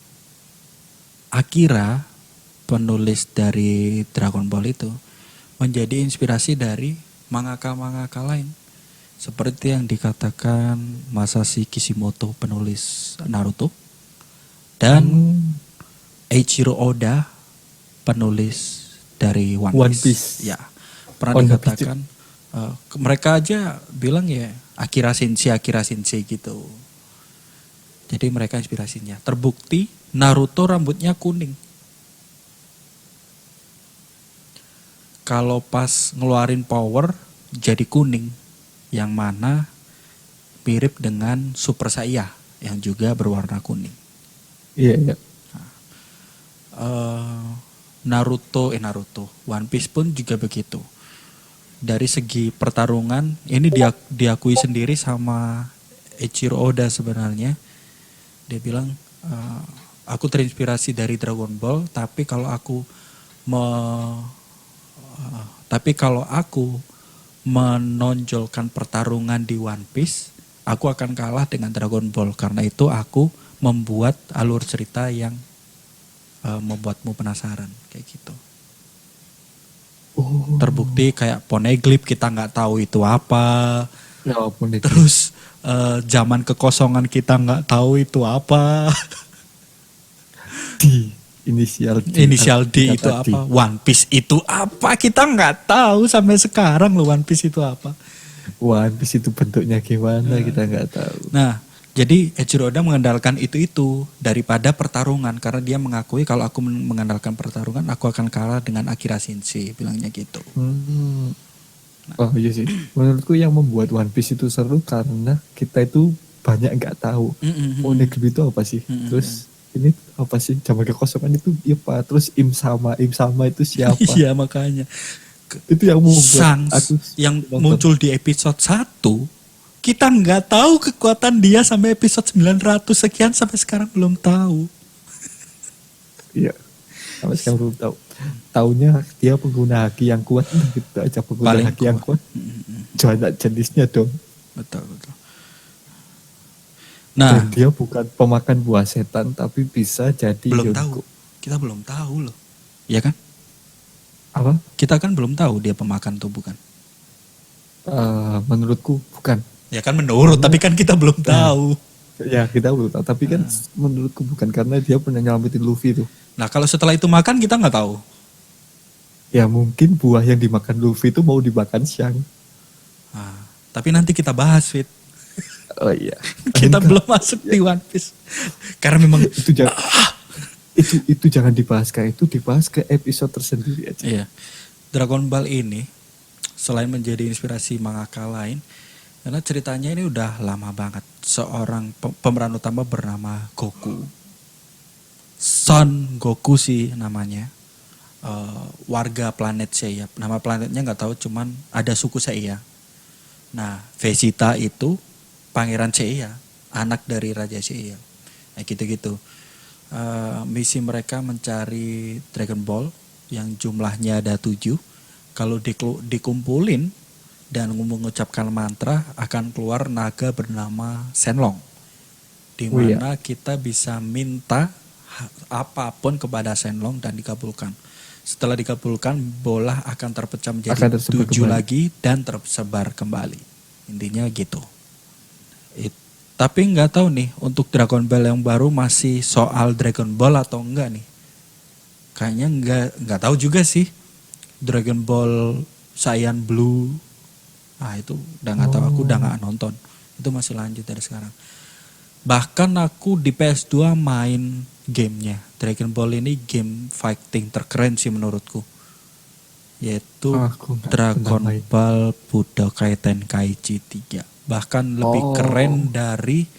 Akira, penulis dari Dragon Ball itu, menjadi inspirasi dari mangaka-mangaka lain. Seperti yang dikatakan Masashi Kishimoto, penulis Naruto. Dan Eiichiro Oda, penulis dari One Piece. Ya, pernah dikatakan. Mereka aja bilang ya Akira Sensei gitu. Jadi mereka inspirasinya. Terbukti Naruto rambutnya kuning. Kalau pas ngeluarin power jadi kuning. Yang mana mirip dengan Super Saiyan yang juga berwarna kuning. Iya. Naruto. One Piece pun juga begitu. Dari segi pertarungan, ini diakui sendiri sama Eiichiro Oda sebenarnya. Dia bilang, aku terinspirasi dari Dragon Ball, tapi kalau aku menonjolkan pertarungan di One Piece, aku akan kalah dengan Dragon Ball. Karena itu aku membuat alur cerita yang membuatmu penasaran, kayak gitu. Terbukti kayak Poneglyph kita nggak tahu itu apa. Ya ampun itu. Terus zaman kekosongan kita nggak tahu itu apa. D. Inisial D. Inisial D itu Kata D. apa? One Piece itu apa? Kita nggak tahu sampai sekarang loh One Piece itu apa. One Piece itu bentuknya gimana kita nggak tahu. Nah, jadi Eiichiro Oda mengandalkan itu daripada pertarungan karena dia mengakui kalau aku mengandalkan pertarungan aku akan kalah dengan Akira Sensei, bilangnya gitu. Oh iya sih. Menurutku yang membuat One Piece itu seru karena kita itu banyak nggak tahu. Oh negeri itu apa sih? Terus ini apa sih? Zaman kekosongan itu apa? Terus Im sama itu siapa? Iya makanya. Itu yang membuat Sans aku yang nonton. muncul di episode 1 kita nggak tahu kekuatan dia sampai episode 900 sekian sampai sekarang belum tahu. Iya. Sampai sekarang belum tahu. Taunya dia pengguna haki yang kuat gitu aja pengguna Paling haki yang kuat. kuat. Jangan jenisnya dong. Betul. Nah, Dan dia bukan pemakan buah setan tapi bisa jadi belum Yonko. tahu. Kita belum tahu loh. Iya kan? Apa? Kita kan belum tahu dia pemakan tuh bukan. Menurutku bukan. Ya kan menurut, tapi kan kita belum tahu. Ya kita belum tahu. Tapi kan menurutku bukan karena dia pernah nyelamatin Luffy tuh. Nah kalau setelah itu makan kita nggak tahu. Ya mungkin buah yang dimakan Luffy itu mau dimakan Shang. Nah, tapi nanti kita bahas, Fit. Oh iya. Kita belum masuk di One Piece. Karena memang itu jangan itu jangan dibahas kayak itu, dibahas ke episode tersendiri aja. iya. Dragon Ball ini selain menjadi inspirasi mangaka lain, karena ceritanya ini udah lama banget. Seorang pemeran utama bernama Goku. Son Goku sih namanya. Warga planet Seiya. Nama planetnya nggak tahu, cuman ada suku Seiya. Nah, Vegeta itu pangeran Seiya, anak dari Raja Seiya. Nah, gitu-gitu. Misi mereka mencari Dragon Ball yang jumlahnya ada 7. Kalau dikumpulin dan mengucapkan mantra akan keluar naga bernama Shenlong. Di mana kita bisa minta apapun kepada Shenlong dan dikabulkan. Setelah dikabulkan, bola akan terpecah menjadi 7 lagi dan tersebar kembali. Intinya gitu. Tapi nggak tahu nih untuk Dragon Ball yang baru masih soal Dragon Ball atau enggak nih. Kayaknya nggak tahu juga sih. Dragon Ball Saiyan Blue. Ah itu udah nggak tahu, aku udah nggak nonton. Itu masih lanjut dari sekarang. Bahkan aku di PS2 main gamenya. Dragon Ball ini game fighting terkeren sih menurutku. Yaitu Dragon Ball Budokai Tenkaichi 3. Bahkan lebih keren dari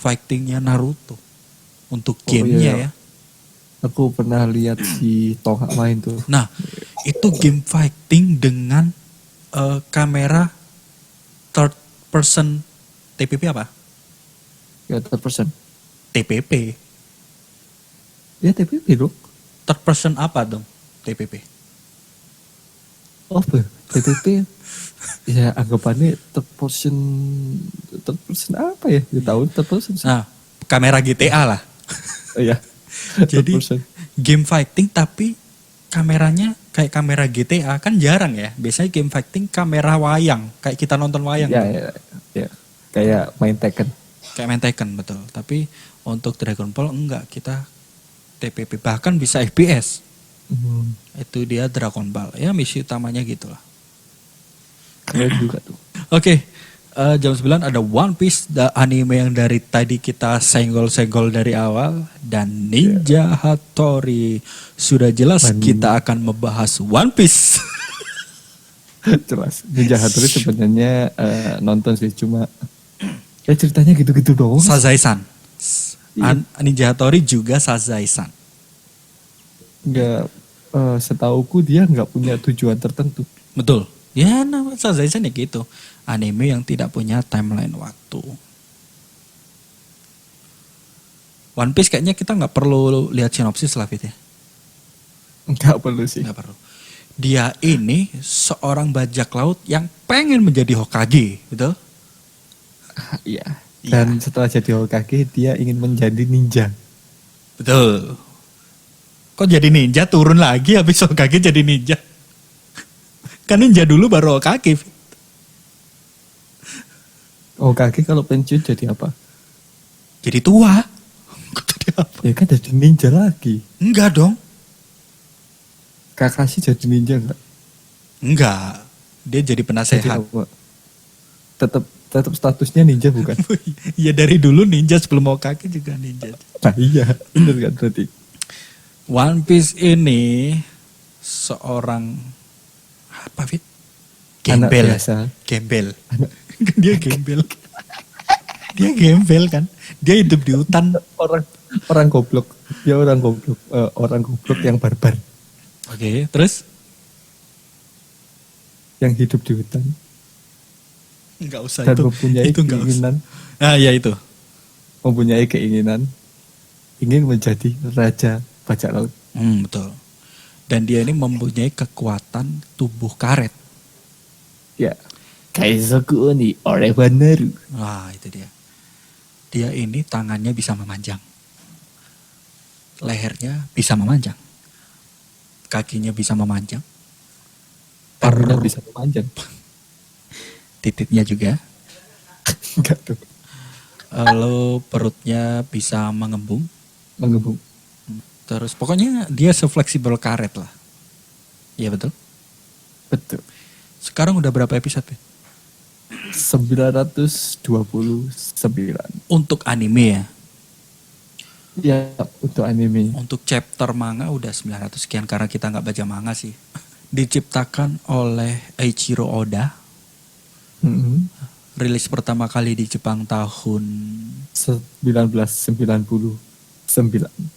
fightingnya Naruto. Untuk gamenya ya. Aku pernah lihat si Toga main tuh. Nah itu game fighting dengan kamera third person TPP apa? Ya third person. TPP. Ya TPP dong. Third person apa dong TPP? Apa? TPP ya anggapannya third person apa ya? Ya tahu third person. Nah, kamera GTA lah. Iya. Jadi game fighting tapi kameranya kayak kamera GTA kan jarang ya. Biasanya game fighting kamera wayang, kayak kita nonton wayang. Ya. Kayak main Tekken. Kayak main Tekken betul. Tapi untuk Dragon Ball enggak, kita TPP bahkan bisa FPS. Itu dia Dragon Ball. Ya misi utamanya gitulah. Keren juga tuh. Oke, jam 9 ada One Piece, anime yang dari tadi kita senggol-senggol dari awal, dan Ninja Hattori. Sudah jelas kita akan membahas One Piece. Jelas. Ninja Hattori sebenarnya nonton sih, cuma ya ceritanya gitu-gitu doang. Sazai-san. Ninja Hattori juga Sazai-san. Enggak, setauku dia nggak punya tujuan tertentu. Betul. Ya nama Sazai-san ya gitu. Anime yang tidak punya timeline waktu. One Piece kayaknya kita nggak perlu lihat sinopsis lah Fit ya. Nggak perlu sih. Nggak perlu. Dia ini seorang bajak laut yang pengen menjadi Hokage, betul? Iya. Dan setelah jadi Hokage dia ingin menjadi ninja. Betul. Kok jadi ninja turun lagi habis Hokage jadi ninja? Kan ninja dulu baru Hokage. Oh, Kage kalau pensiun jadi apa? Jadi tua. Kok jadi apa? Ya kan jadi ninja lagi. Enggak dong. Kakashi jadi ninja enggak? Enggak. Dia jadi Jadi penasehat. apa? Tetap tetap statusnya ninja bukan? Ya dari dulu ninja sebelum mau kaki juga ninja. Nah iya, bener kan berarti. One Piece ini seorang apa Fit? Anak Gembel. biasa. Gembel. Anak Dia gembel. Dia gembel kan. Dia hidup di hutan. orang orang goblok. Ya orang goblok. Orang goblok yang barbar. Oke, terus? Yang hidup di hutan. Enggak usah Dan itu. mempunyai Itu enggak usah. keinginan. Ah ya itu. Mempunyai keinginan. Ingin menjadi raja bajak laut. Betul. Dan dia ini mempunyai kekuatan tubuh karet. Ya. Kaizoku ni Orebanuru. Wah, itu dia. Dia ini tangannya bisa memanjang. Lehernya bisa memanjang. Kakinya bisa memanjang. Tangannya bisa memanjang. Titiknya juga. Enggak tuh. Lalu perutnya bisa mengembung. Mengembung. Terus pokoknya dia se-fleksibel karet lah. Iya betul. Betul. Sekarang udah berapa episode? Be? 929. Untuk anime ya. Ya, untuk anime. Untuk chapter manga udah 900 sekian karena kita nggak baca manga sih. Diciptakan oleh Eiichiro Oda. Mm-hmm. Rilis pertama kali di Jepang tahun 1999.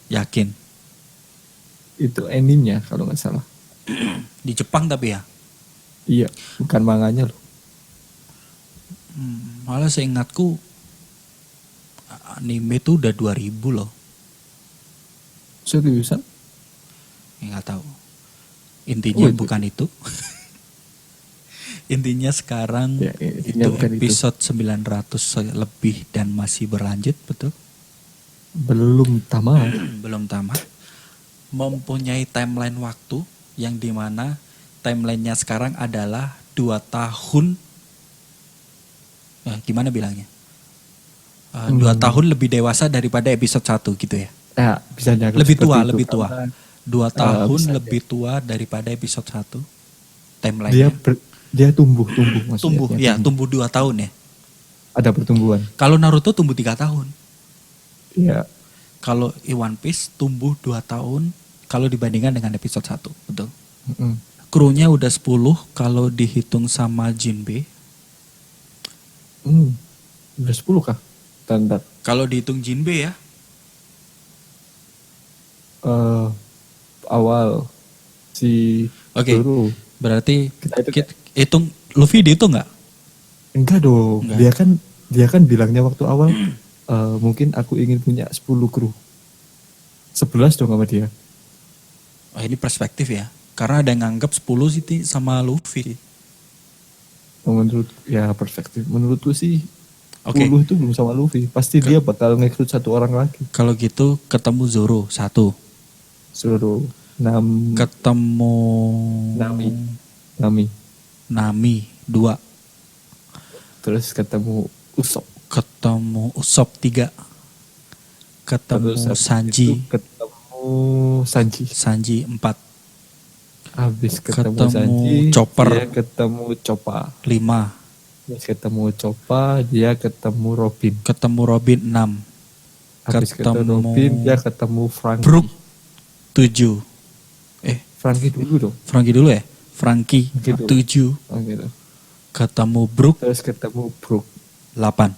yakin. Itu animenya kalau nggak salah. Di Jepang tapi ya. Iya, bukan manganya loh. Malah seingatku anime tuh udah 2000 loh. Seriusan? Ya, nggak tahu. Intinya Oh, itu. bukan itu. Intinya sekarang Ya, intinya itu bukan itu. episode 900 lebih dan masih berlanjut, betul? Belum tamat. Belum tamat. Mempunyai timeline waktu yang dimana timelinenya sekarang adalah 2 tahun. Gimana bilangnya? 2 tahun lebih dewasa daripada episode 1 gitu ya. Ya, bisa dianggap Lebih seperti tua, itu, lebih tua. karena 2 tahun bisa lebih tua daripada episode 1. dia Timelinenya. dia tumbuh maksudnya. Tumbuh, Dia ya tumbuh 2 tahun ya. Ada pertumbuhan. Kalau Naruto tumbuh 3 tahun. Iya. Kalau One Piece tumbuh 2 tahun kalau dibandingkan dengan episode 1, betul. Mm-mm. Krunya udah 10 kalau dihitung sama Jinbe. Udah 10 kah? Bentar. Kalau dihitung Jinbe ya, Awal si Oke. Zoro. berarti Kita hitung Luffy dihitung nggak? Enggak dong. Enggak. Dia kan bilangnya waktu awal mungkin aku ingin punya 10 kru. 11 dong sama dia. Oh, ini perspektif ya. Karena ada yang nganggap 10 sih sama Luffy. Menurut ya perspektif. Menurutku sih Oke. 10 itu belum sama Luffy. Pasti dia bakal ngerekrut 1 orang lagi. Kalau gitu ketemu Zoro 1. Zoro, Ketemu Nami. Nami 2. Terus ketemu Usopp. Ketemu Usopp 3. Ketemu Terus habis Sanji. itu ketemu Sanji. Sanji 4. Habis ketemu Ketemu Sanji, Chopper. dia ketemu Choppa. 5. Habis ketemu Choppa, dia ketemu Robin. Ketemu Robin 6. Habis ketemu Ketemu Robin, dia ketemu Frankie. Brook 7. Frankie dulu dong. Frankie dulu ya? Frankie Gitu. 7. Oh gitu. Ketemu Brook Terus ketemu Brook. 8.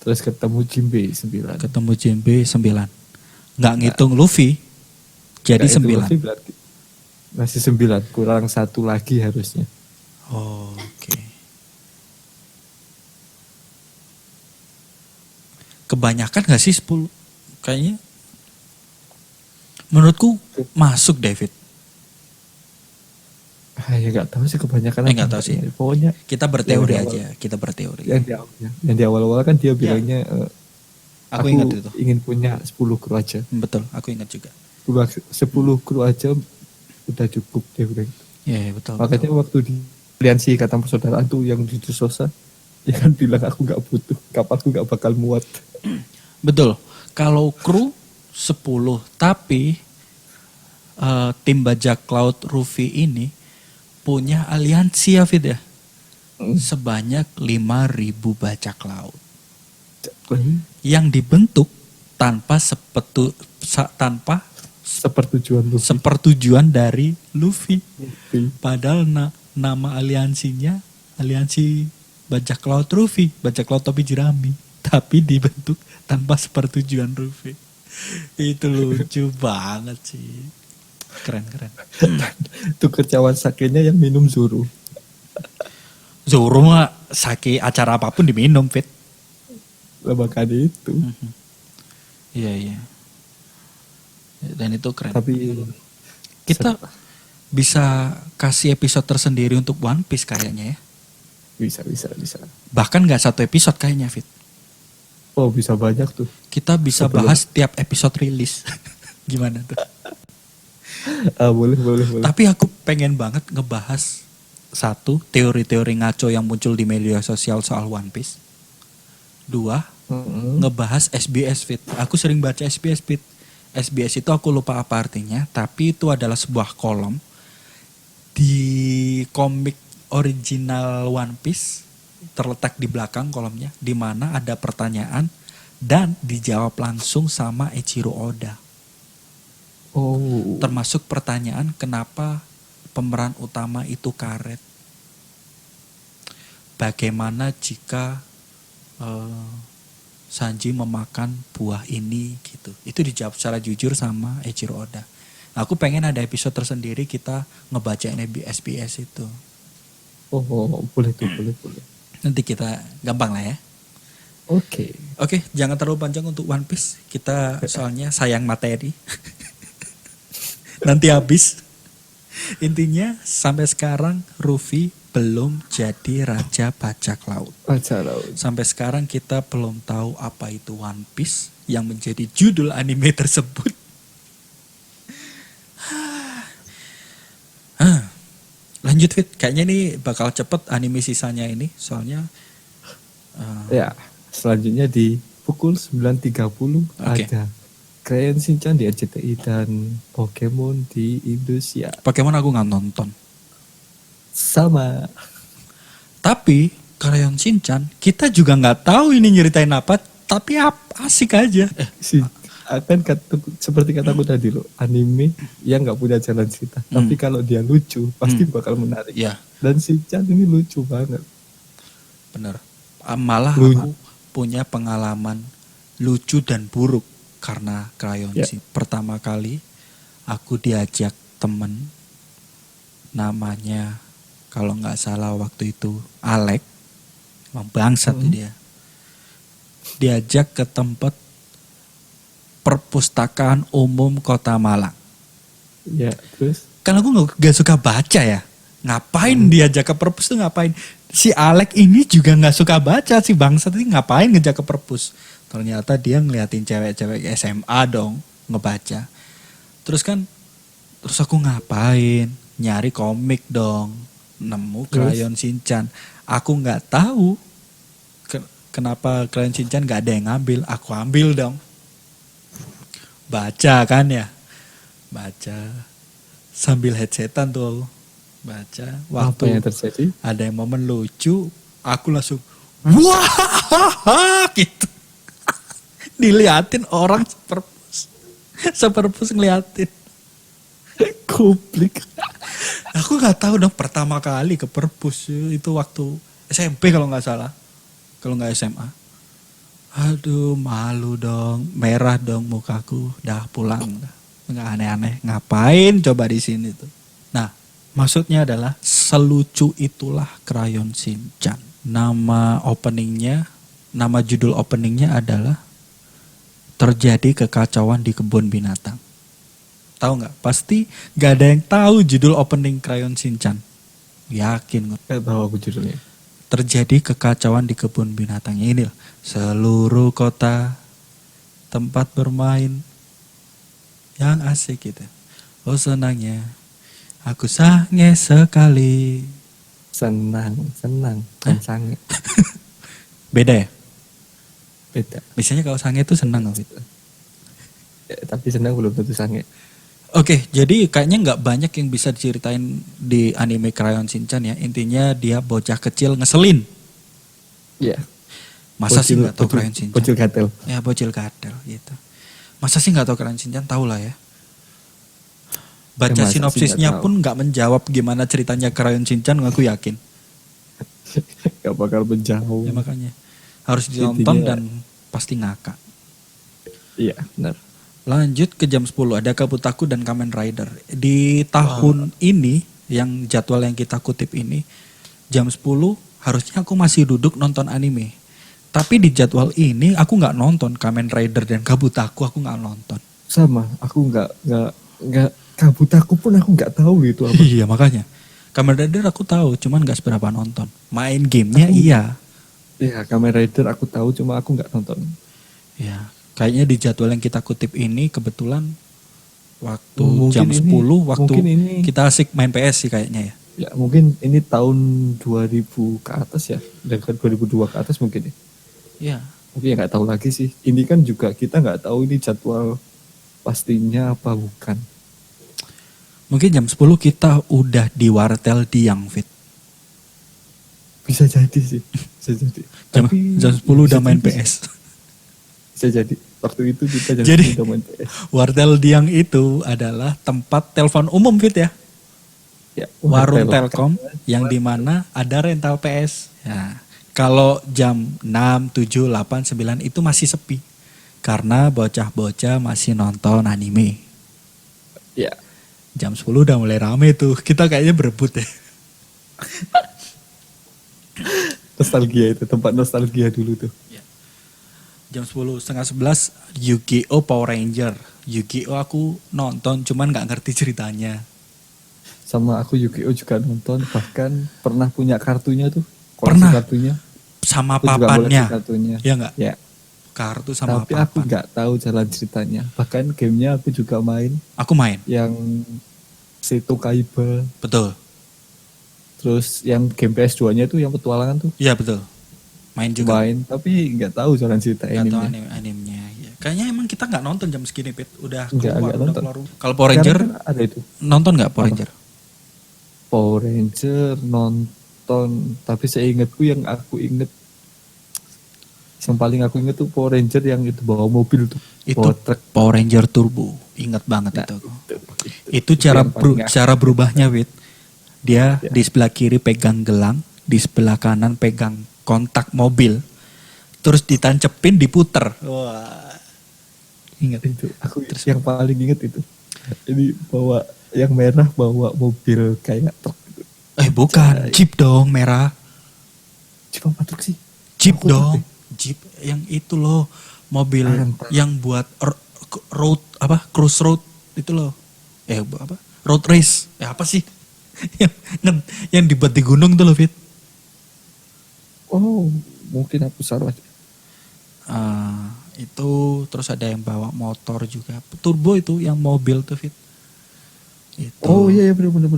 Terus ketemu Jinbe 9. Ketemu Jinbe 9. Nggak ngitung Luffy. Jadi Nggak, itu 9. Luffy berarti masih 9. Kurang 1 lagi harusnya. Oh, oke. Kebanyakan gak sih 10? Kayaknya. Menurutku masuk David. Ya nggak tahu sih kebanyakan. Nggak tahu sih. Pokoknya Kita berteori yang di aja. Kita berteori. yang di awal-awal kan dia bilangnya Aku ingat itu. ingin punya 10 kru aja. Betul, aku ingat juga. 10 kru aja udah cukup dia bilang. Iya, betul. Makanya waktu di aliansi Ikatan Persaudaraan tuh yang di Dressrosa Ya kan bilang aku nggak butuh, kapalku nggak bakal muat. Betul. Kalau kru 10, tapi tim bajak laut Rufi ini punya aliansi ya Fit ya. Sebanyak 5.000 bajak laut yang dibentuk tanpa sepertujuan dari Luffy. Padahal nama aliansinya aliansi bajak laut Luffy, bajak laut topi jerami, tapi dibentuk tanpa sepertujuan Luffy. Itu lucu banget sih. Keren. Itu kecawan sakenya yang minum Zoro. Zoro mah sake acara apapun diminum, Fit. Lah makanya itu. Iya. Dan itu keren. Tapi kita bisa kasih episode tersendiri untuk One Piece kayaknya ya. Bisa. Bahkan nggak satu episode kayaknya, Fit. Oh, bisa banyak tuh. Kita bisa bahas tiap episode rilis. Gimana tuh? Boleh. Tapi aku pengen banget ngebahas satu, teori-teori ngaco yang muncul di media sosial soal One Piece. 2, ngebahas SBS, Fit. Aku sering baca SBS, Fit. SBS itu aku lupa apa artinya, tapi itu adalah sebuah kolom di komik original One Piece, terletak di belakang kolomnya, di mana ada pertanyaan dan dijawab langsung sama Eiichiro Oda. Oh. Termasuk pertanyaan kenapa pemeran utama itu karet. Bagaimana jika Sanji memakan buah ini gitu. Itu dijawab secara jujur sama Eiichiro Oda. Nah, aku pengen ada episode tersendiri kita ngebacain SBS itu. Oh, boleh tuh, boleh. Nanti kita gampang lah ya. Oke, jangan terlalu panjang untuk One Piece. Kita soalnya sayang materi. Nanti habis. Intinya sampai sekarang Luffy belum jadi raja bajak laut. Sampai sekarang kita belum tahu apa itu One Piece yang menjadi judul anime tersebut. Lanjut, Fit. Kayaknya ini bakal cepet anime sisanya ini. Soalnya ya, selanjutnya di pukul 9.30 ada Crayon Shinchan di RCTI dan Pokemon di Indonesia. Pokemon aku nggak nonton. Sama. Tapi Crayon Shinchan kita juga nggak tahu ini nyeritain apa. Tapi asik aja. Seperti kataku tadi loh, anime yang nggak punya jalan cerita. Tapi kalau dia lucu pasti bakal menarik. Ya. Dan Shinchan ini lucu banget. Bener. Malah aku punya pengalaman lucu dan buruk karena Crayon Shinchan. Pertama kali aku diajak temen namanya kalau nggak salah waktu itu Alek, bangsat tuh dia. Diajak ke tempat perpustakaan umum Kota Malang. Ya, terus? Kan aku gak suka baca ya. Ngapain diajak ke perpus tuh ngapain? Si Alek ini juga gak suka baca, si bangsat ini ngapain ngejak ke perpus. Ternyata dia ngeliatin cewek-cewek SMA dong ngebaca. Terus aku ngapain? Nyari komik dong. Nemu Crayon Shinchan. Aku gak tahu kenapa Crayon Shinchan gak ada yang ngambil. Aku ambil dong. Baca kan ya. Baca. Sambil headsetan tuh. Baca. Waktu apa yang terjadi? Ada yang momen lucu. Aku langsung. Wah gitu. Diliatin orang seperpus ngeliatin. Kuplik. Aku gak tahu dong pertama kali ke perpus itu waktu SMP kalau gak salah. Kalau gak SMA. Aduh malu dong, merah dong mukaku, dah pulang, nggak aneh-aneh, ngapain coba di sini tuh. Nah, maksudnya adalah selucu itulah Crayon Shinchan. Nama judul openingnya adalah Terjadi Kekacauan di Kebun Binatang. Tahu nggak? Pasti nggak ada yang tahu judul opening Crayon Shinchan. Yakin nggak? Nggak tahu aku judulnya. Terjadi kekacauan di kebun binatangnya ini. Seluruh kota tempat bermain yang asik gitu. Oh senangnya, aku sange sekali. Senang. Beda ya? Beda. Biasanya kalau sange itu senang Fit. Tapi senang belum tentu sange. Oke, jadi kayaknya nggak banyak yang bisa diceritain di anime Crayon Shinchan ya. Intinya dia bocah kecil ngeselin. Iya. Masa sih nggak tahu Crayon Shinchan? Bocil gatel. Ya bocil kadal gitu. Masa sih nggak tahu Crayon Shinchan? Tahu lah ya. Baca Ya, masa sih sinopsisnya nggak tahu? pun nggak menjawab gimana ceritanya Crayon Shinchan, aku yakin. Gak bakal menjauh. Ya makanya harus ditonton Intinya- dan pasti ngakak. Iya, benar. Lanjut ke jam 10 ada Kabutaku dan Kamen Rider. Di tahun ini yang jadwal yang kita kutip ini jam 10 harusnya aku masih duduk nonton anime. Tapi di jadwal ini aku nggak nonton Kamen Rider dan Kabutaku, aku nggak nonton. Sama, aku nggak Kabutaku pun aku nggak tahu itu apa. Iya makanya. Kamen Rider aku tahu, cuman nggak seberapa nonton. Main gamenya iya. Iya, Kamen Rider aku tahu, cuma aku nggak nonton. Ya, kayaknya di jadwal yang kita kutip ini kebetulan waktu Mungkin jam ini- 10 waktu mungkin ini- kita asik main PS sih kayaknya ya. Ya mungkin ini tahun 2000 ke atas ya, dan 2002 ke atas mungkin ya. Iya. Mungkin ya nggak tahu lagi sih. Ini kan juga kita nggak tahu ini jadwal pastinya apa bukan. Mungkin jam 10 kita udah di wartel Diang Fit. Bisa jadi sih, bisa jadi. Jam 10 udah bisa main jadi sih. PS. Bisa jadi. Waktu itu kita jam Jadi- 10 udah main PS. Wartel Diang itu adalah tempat telepon umum Fit ya. Ya, Warung hotel. Telkom yang dimana ada rental PS. Ya. Kalau jam 6, 7, 8, 9 itu masih sepi. Karena bocah-bocah masih nonton anime. Ya, Jam 10 udah mulai rame tuh. Kita kayaknya berebut ya. nostalgia itu, tempat nostalgia dulu tuh. Jam 10, setengah 11 Yu-Gi-Oh! Power Ranger. Yu-Gi-Oh! Aku nonton cuman gak ngerti ceritanya. Sama aku Yu-Gi-Oh juga nonton, bahkan pernah punya kartunya tuh. Koleksi Pernah. kartunya. Sama Aku juga papannya. koleksi kartunya. Ya nggak? Ya, Kartu sama tapi aku papan. nggak tahu jalan ceritanya. Bahkan gamenya aku juga main Aku main. yang Seto Kaiba. Betul. Terus yang game PS2-nya itu yang petualangan tuh Iya betul. Main juga. main, tapi nggak tahu jalan cerita Nggak tahu animenya. animenya. Ya. Kayaknya emang kita nggak nonton jam segini Pit. Udah Nggak keluar. nonton. Kalau Power Ranger Sekarang kan ada itu. nonton nggak Power Apa? Ranger? Power Ranger nonton, tapi seingatku yang aku inget, yang paling aku inget tuh Power Ranger yang itu bawa mobil tuh, Itu bawa truk. Power Ranger Turbo. Ingat banget Nah, itu aku. Itu Itu cara yang paling cara berubahnya Wit. Dia Ya. di sebelah kiri pegang gelang, di sebelah kanan pegang kontak mobil. Terus ditancepin diputer. Wah. Ingat itu aku Terus- yang paling inget itu. Ini bawa yang merah bawa mobil kayak truk gitu. bukan, Jeep dong merah. Cuma apa truk sih? Jeep Aku dong. truk Jeep yang itu loh, mobil Entah. yang buat road apa? Cruise road itu loh. Apa? Road race. Apa sih? yang dibuat di gunung tuh loh, Fit. Oh, mungkin aku salah. Itu terus ada yang bawa motor juga. Turbo itu yang mobil tuh Fit. Itu. Oh iya benar.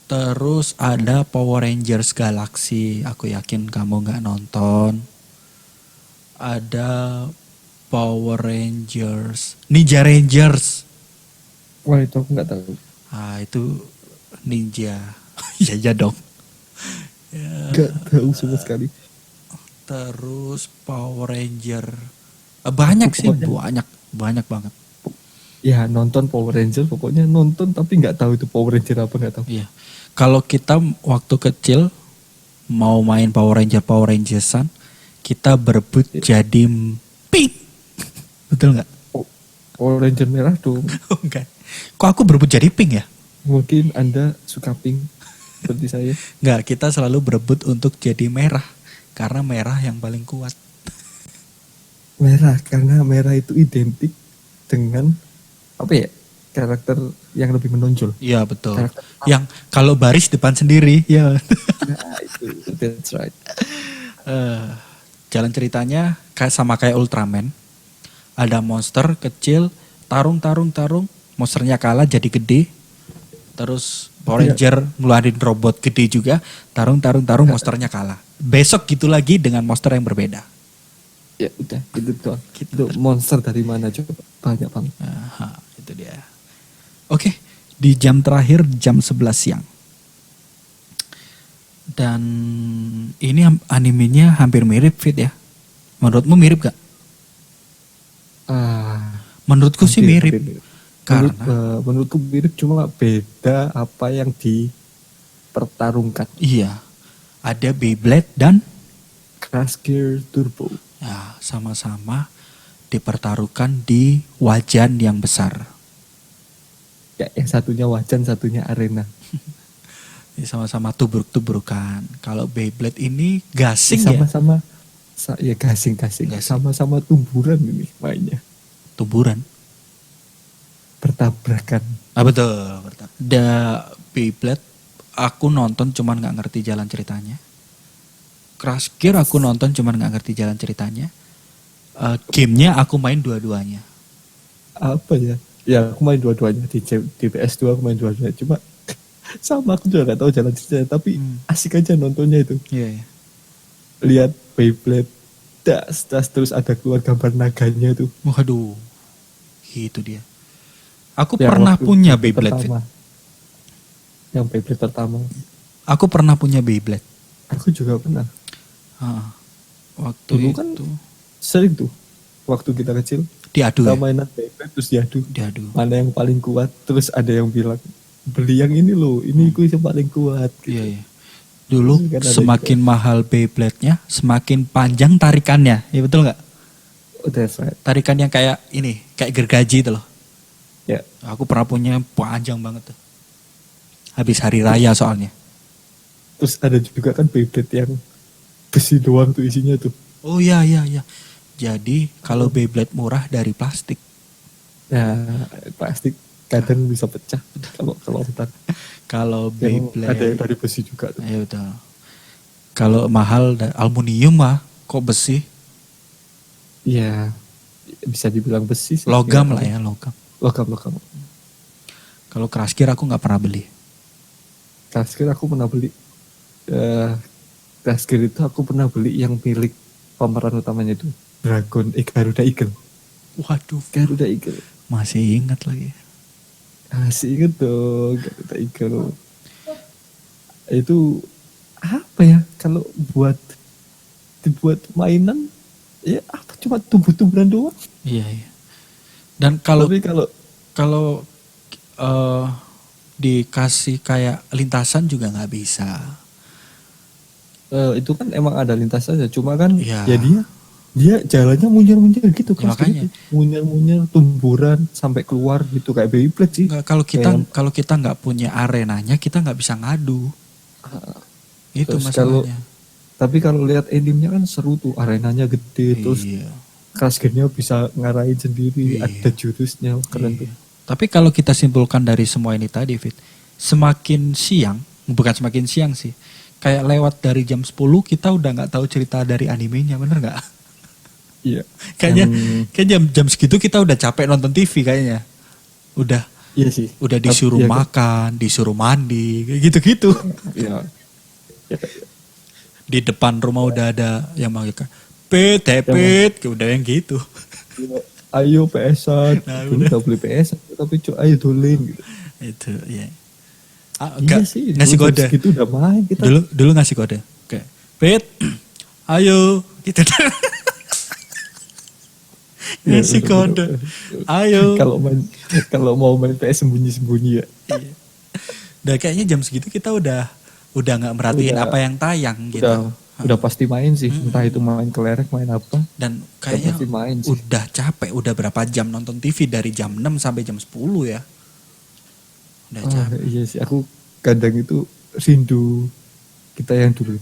Terus ada Power Rangers Galaxy. Aku yakin kamu nggak nonton. Ada Power Rangers, Ninja Rangers. Wah itu aku nggak tahu. Itu ninja. Iya dong. Ya. Nggak tahu sama sekali. Terus Power Ranger. Banyak sih, Pokoknya- banyak banget. Ya nonton Power Ranger, pokoknya nonton tapi nggak tahu itu Power Ranger apa nggak tahu. Iya. Kalau kita waktu kecil mau main Power Rangersan, kita berebut jadi pink. Betul nggak? Oh, Power Ranger merah dong. Oh, enggak. Kok aku berebut jadi pink ya? Mungkin Anda suka pink seperti saya. Enggak, kita selalu berebut untuk jadi merah. Karena merah yang paling kuat. Merah karena merah itu identik dengan apa ya? Karakter yang lebih menonjol. Iya betul. Karakter. Yang kalau baris depan sendiri, ya. Nah, itu that's right. Jalan ceritanya sama kayak Ultraman. Ada monster kecil, tarung. Monsternya kalah jadi gede. Terus Power Iya. Ranger ngeluarin robot gede juga. Tarung, monsternya kalah. besok gitu lagi dengan monster yang berbeda. Ya udah gitu doang. Itu monster dari mana coba? Banyak banget. Aha, itu dia. Oke, di jam terakhir jam 11 siang. Dan ini animenya hampir mirip Fit ya. Menurutmu mirip gak? Menurutku sih mirip. Karena menurutku mirip, cuma beda apa yang dipertarungkan. iya, ada Beyblade dan Crash Gear Turbo. ya, sama-sama dipertaruhkan di wajan yang besar. Ya, yang satunya wajan, satunya arena. Sama-sama tubruk-tubrukan. Kalau Beyblade ini gasing ya. Sama-sama ya gasing. Sama-sama tumburan ini mainnya. Tumburan. Bertabrakan. Betul. Da Beyblade aku nonton cuman nggak ngerti jalan ceritanya. Crash Gear aku nonton cuman nggak ngerti jalan ceritanya. Gamenya aku main dua-duanya. Apa ya? Ya aku main dua-duanya di PS2 aku main dua-duanya. Cuma sama aku juga nggak tahu jalan ceritanya. Tapi asik aja nontonnya itu. Iya. Lihat Beyblade, das terus ada keluar gambar naganya tuh. Waduh, itu dia. Aku pernah punya Beyblade. Yang Beyblade pertama. Aku pernah punya Beyblade. Aku juga pernah. Waktu dulu itu kan sering tuh waktu kita kecil diadu kita ya? mainan Beyblade terus diadu. Mana yang paling kuat, terus ada yang bilang beli yang ini loh, ini gue yang paling kuat gitu. Iya. Dulu kan semakin mahal Beyblade-nya semakin panjang tarikannya, ya betul nggak? That's right. Tarikan yang kayak ini, kayak gergaji itu loh. Ya. Aku pernah punya panjang banget tuh. Habis hari raya soalnya. Terus ada juga kan Beyblade yang besi doang tuh isinya tuh. Oh iya. Jadi kalau Beyblade murah dari plastik. Ya plastik kadang bisa pecah kalau ntar. Kalau Beyblade ada yang dari besi juga tuh. Iya betul. Kalau mahal aluminium mah kok besi? Iya bisa dibilang besi sih. Logam lah ya, logam. Kalau Crash Gear aku nggak pernah beli. Crash Gear aku pernah beli. Crash Gear itu aku pernah beli yang milik pemeran utamanya itu Garuda Eagle. Waduh, Garuda Eagle. Masih ingat lagi. Masih ingat dong Garuda Eagle. Itu apa ya? Kalau dibuat mainan ya apa, cuma tumbuh-tumbuhan doang. Iya. Dan kalau dikasih kayak lintasan juga nggak bisa. Itu kan emang ada lintasannya, cuma kan ya dia jalannya munyer-munyer gitu kan. Makanya munyer-munyer tumburan sampai keluar gitu kayak Beyblade sih. Kalau kita nggak punya arenanya, kita nggak bisa ngadu. Itu masalahnya. Tapi kalau lihat animenya kan seru tuh, arenanya gede, terus Crash Gear-nya bisa ngarahin sendiri, ada jurusnya, keren tuh. Tapi kalau kita simpulkan dari semua ini tadi, Fit, semakin siang, bukan semakin siang sih, kayak lewat dari jam 10 kita udah nggak tahu cerita dari animenya, bener nggak? Iya. Kayaknya jam segitu kita udah capek nonton TV kayaknya. Udah. Iya sih. Udah disuruh makan, disuruh mandi, kayak gitu-gitu. Iya. Di depan rumah udah ada yang manggil Pit, udah yang gitu. Ayo PS-an. Dulu udah beli PS-an, tapi ayo dolin gitu. Itu, iya. Iya sih, ngasih kode. Gitu udah main kita. Dulu ngasih kode. Kayak, Pit, ayo, gitu. Ngasih kode. Ayo. Kalau mau main PS sembunyi-sembunyi ya. Iya. Udah kayaknya jam segitu kita udah nggak merhatiin apa yang tayang gitu. Udah pasti main sih. Entah itu main kelereng, main apa. Dan kayaknya udah capek. Udah berapa jam nonton TV dari jam 6 sampai jam 10 ya. Udah capek. Iya sih, aku kadang itu rindu kita yang dulu.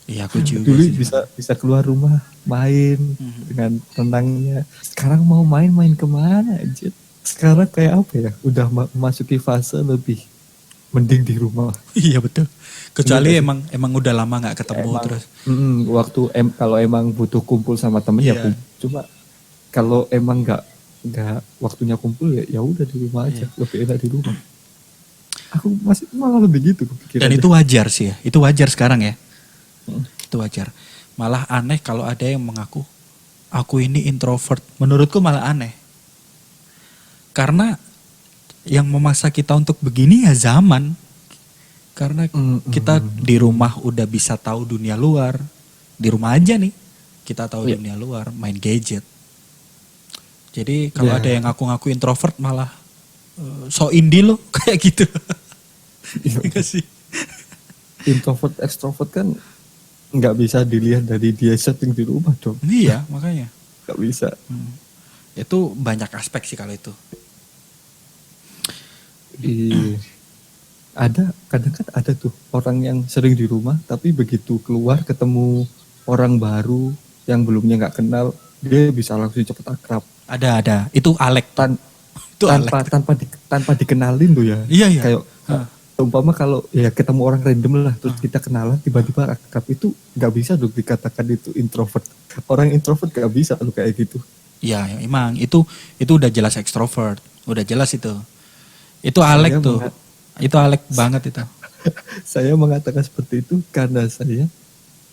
Iya, aku juga dulu sih. bisa keluar rumah main dengan tenangnya. Sekarang mau main kemana aja? Sekarang kayak apa ya? Udah memasuki fase lebih mending di rumah. Iya betul. Kecuali emang udah lama nggak ketemu terus. Waktu kalau emang butuh kumpul sama temen ya kumpul. Cuma kalau emang nggak waktunya kumpul ya udah di rumah aja. Lebih enak di rumah. Aku masih malah lebih gitu. Dan itu wajar sih ya. Itu wajar sekarang ya. itu wajar. Malah aneh kalau ada yang mengaku aku ini introvert. Menurutku malah aneh. Karena yang memaksa kita untuk begini ya zaman. Karena kita di rumah udah bisa tahu dunia luar. Di rumah aja nih kita tahu dunia luar, main gadget. Jadi kalau ada yang ngaku-ngaku introvert malah so indie lo kayak gitu. Iya sih. Introvert extrovert kan nggak bisa dilihat dari dia setting di rumah dong. Iya makanya. Nggak bisa. Itu banyak aspek sih kalau itu. Kadang kan ada tuh orang yang sering di rumah tapi begitu keluar ketemu orang baru yang belumnya nggak kenal, dia bisa langsung cepet akrab. Ada. Itu Alek. Tanpa dikenalin tuh ya. Iya. Kayak umpama kalau ya ketemu orang random lah terus kita kenalan tiba-tiba akrab, itu nggak bisa dong dikatakan itu introvert. Orang introvert nggak bisa loh kayak gitu. Iya emang itu udah jelas ekstrovert, udah jelas itu. Itu Alek tuh. Itu Alek banget itu. Saya mengatakan seperti itu karena saya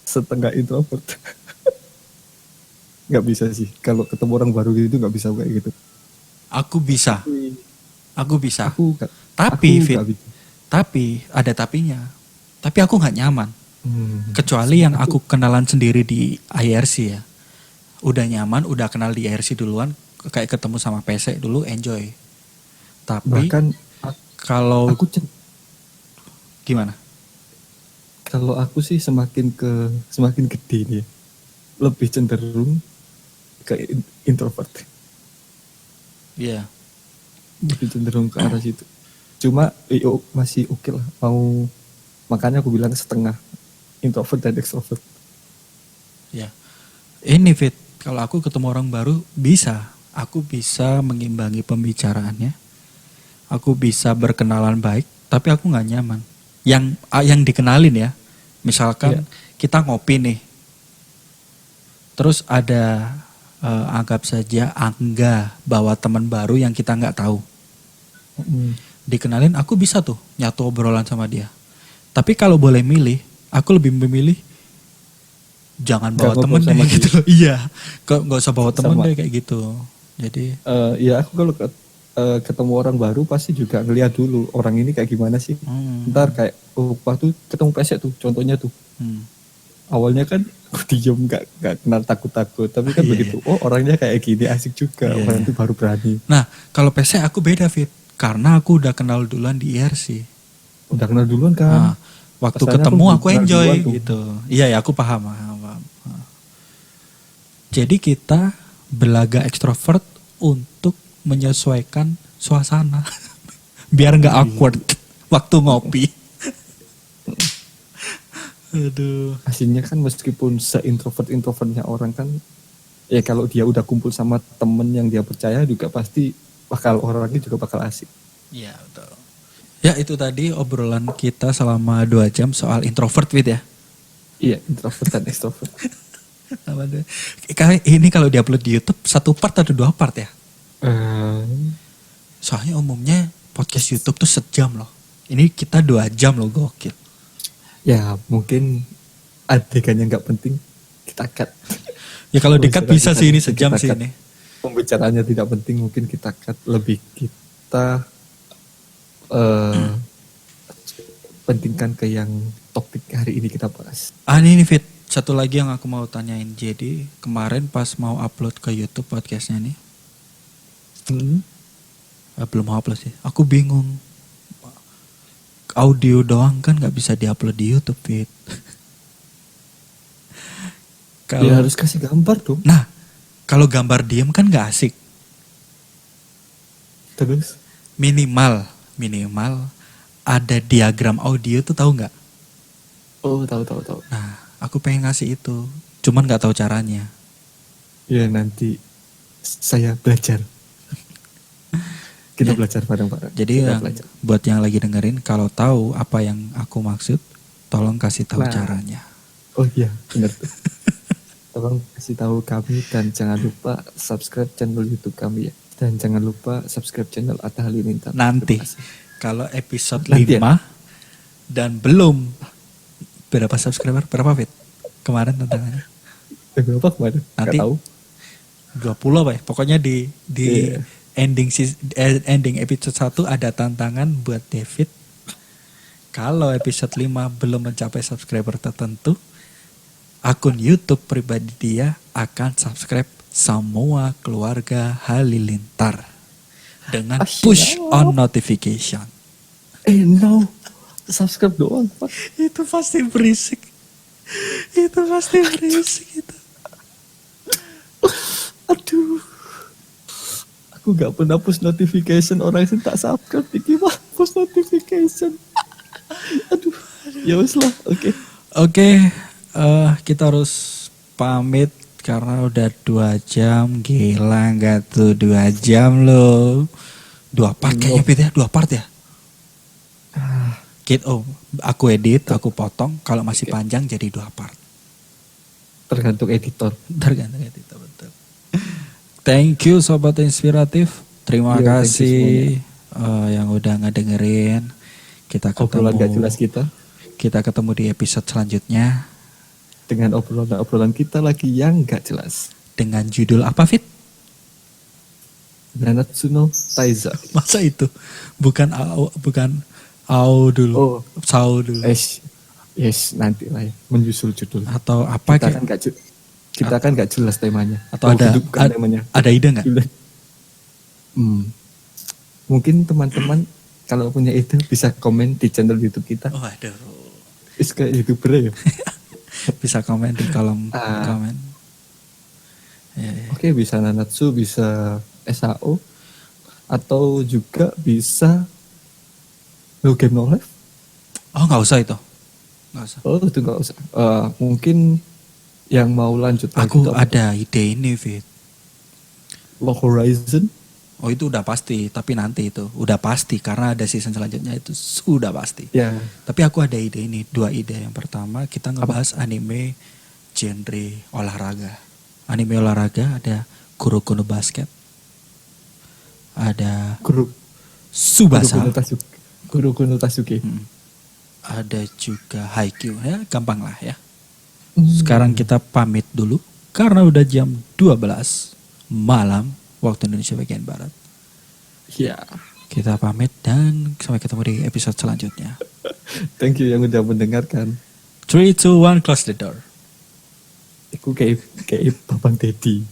setengah introvert. Nggak bisa sih kalau ketemu orang baru gitu, nggak bisa kayak gitu. Aku bisa. Tapi ada tapinya. Tapi aku nggak nyaman. Kecuali yang aku kenalan sendiri di IRC ya. Udah nyaman, udah kenal di IRC duluan, kayak ketemu sama PC dulu enjoy. Tapi bahkan kalau gimana? Kalau aku sih semakin gede nih, lebih cenderung ke introvert. Iya. Lebih cenderung ke arah situ. Cuma masih oke lah. Makanya aku bilang setengah introvert dan extrovert. Ya. Ini Fit, kalau aku ketemu orang baru aku bisa mengimbangi pembicaraannya. Aku bisa berkenalan baik, tapi aku nggak nyaman. Yang dikenalin ya, misalkan kita ngopi nih, terus ada anggap saja Angga bawa teman baru yang kita nggak tahu. Dikenalin, aku bisa tuh nyatu obrolan sama dia. Tapi kalau boleh milih, aku lebih memilih jangan bawa temen deh gitu loh. Iya, nggak usah bawa temen deh kayak gitu. Jadi ya aku kalau ketemu orang baru pasti juga ngeliat dulu orang ini kayak gimana sih. Ntar kayak waktu ketemu pesek tuh contohnya tuh. Awalnya kan aku diem gak kenal takut-takut, tapi kan begitu orangnya kayak gini asik juga, orang itu baru berani. Nah kalau pesek aku beda Fit, karena aku udah kenal duluan di IRC. Udah kenal duluan kan. Waktu ketemu aku enjoy gitu. Iya ya aku paham. Jadi kita belaga ekstrovert untuk menyesuaikan suasana biar nggak awkward waktu ngopi. Aduh. Aslinya kan meskipun se-introvertnya orang kan, ya kalau dia udah kumpul sama temen yang dia percaya juga pasti orangnya juga bakal asik. Iya betul. Ya itu tadi obrolan kita selama 2 jam soal introvert Fit ya. Iya introvert dan extrovert. Ini kalau diupload di YouTube 1 part atau 2 part ya? Soalnya umumnya podcast YouTube tuh 1 jam loh. Ini kita 2 jam loh, gokil. Ya mungkin adegannya nggak penting kita cut. Ya kalau di-cut bisa sih ini 1 jam sih ini. Pembicaraannya tidak penting mungkin kita cut, lebih kita pentingkan ke yang topik hari ini kita bahas. Ini Fit, satu lagi yang aku mau tanyain. Jadi kemarin pas mau upload ke YouTube podcastnya nih, belum mau upload sih. Aku bingung. Audio doang kan nggak bisa diupload di YouTube Fit. Ya harus kasih gambar dong. Nah, kalau gambar diem kan nggak asik. Terus? Minimal ada diagram audio tuh tahu nggak? Oh tahu. Nah, aku pengen ngasih itu, cuman nggak tahu caranya. Ya nanti saya belajar. Kita belajar bareng-bareng. Jadi buat yang lagi dengerin, kalau tahu apa yang aku maksud, tolong kasih tahu caranya. Oh iya, benar tuh. Tolong kasih tahu kami dan jangan lupa subscribe channel YouTube kami ya. Dan jangan lupa subscribe channel Atta Halilintar. Nanti kalau episode 5 dan belum berapa subscriber? Berapa Fit? kemarin tantangannya? Berapa kemarin? Nanti Gak tahu. 20 apa ya? Pokoknya di Iya. ending episode 1 ada tantangan buat David. Kalau episode 5 belum mencapai subscriber tertentu, akun YouTube pribadi dia akan subscribe semua keluarga Halilintar dengan push on notification. No. Subscribe doang, Pak. Itu pasti berisik. Itu pasti berisik itu. Aduh. Aku gak pernah push notification orang yang tak subscribe. Iki mah push notification. Aduh. Ya wes lah, oke. Oke, kita harus pamit karena udah 2 jam. Gila nggak tuh 2 jam loh. 2 part kayaknya Fit ya, 2 part ya. Aku edit, aku potong. Kalau masih panjang jadi 2 part. Tergantung editor. Tergantung editor, betul. Thank you Sobat Inspiratif. Terima kasih yang udah ngedengerin. Kita ketemu. Obrolan gak jelas kita. Kita ketemu di episode selanjutnya. Dengan obrolan kita lagi yang gak jelas. Dengan judul apa, Fit? Nanatsu no Taiza. Masa itu? Bukan Ao dulu. Oh. Sao dulu. Yes, nanti lah ya. Menyusul judul. Atau apa kita kan gak jelas temanya. Atau temanya. Ada ide gak? Mungkin teman-teman kalau punya ide bisa komen di channel YouTube kita. Oh, aduh. Kayak YouTuber ya. Bisa komen di kolom komen. Ya. Oke, bisa Nanatsu, bisa SAO, atau juga bisa No Game No Life. Oh, nggak usah itu. Nggak usah. Oh, itu nggak usah. Mungkin yang mau lanjut. Aku ada ide ini, Fit. Log Horizon. Oh, itu udah pasti. Tapi nanti itu udah pasti karena ada season selanjutnya itu sudah pasti. Ya. Tapi aku ada ide ini, 2 ide. Yang pertama kita ngebahas anime genre olahraga. Anime olahraga ada Kuroko no Basket. Ada Tsubasa. Kuroko no Tasuke. Ada juga Haikyuu ya, gampang lah ya. Sekarang kita pamit dulu karena udah jam 12 malam waktu Indonesia bagian barat. Ya. Kita pamit dan sampai ketemu di episode selanjutnya. Thank you yang udah mendengarkan. 3, 2, 1, close the door. Aku kayak Babang Dedi.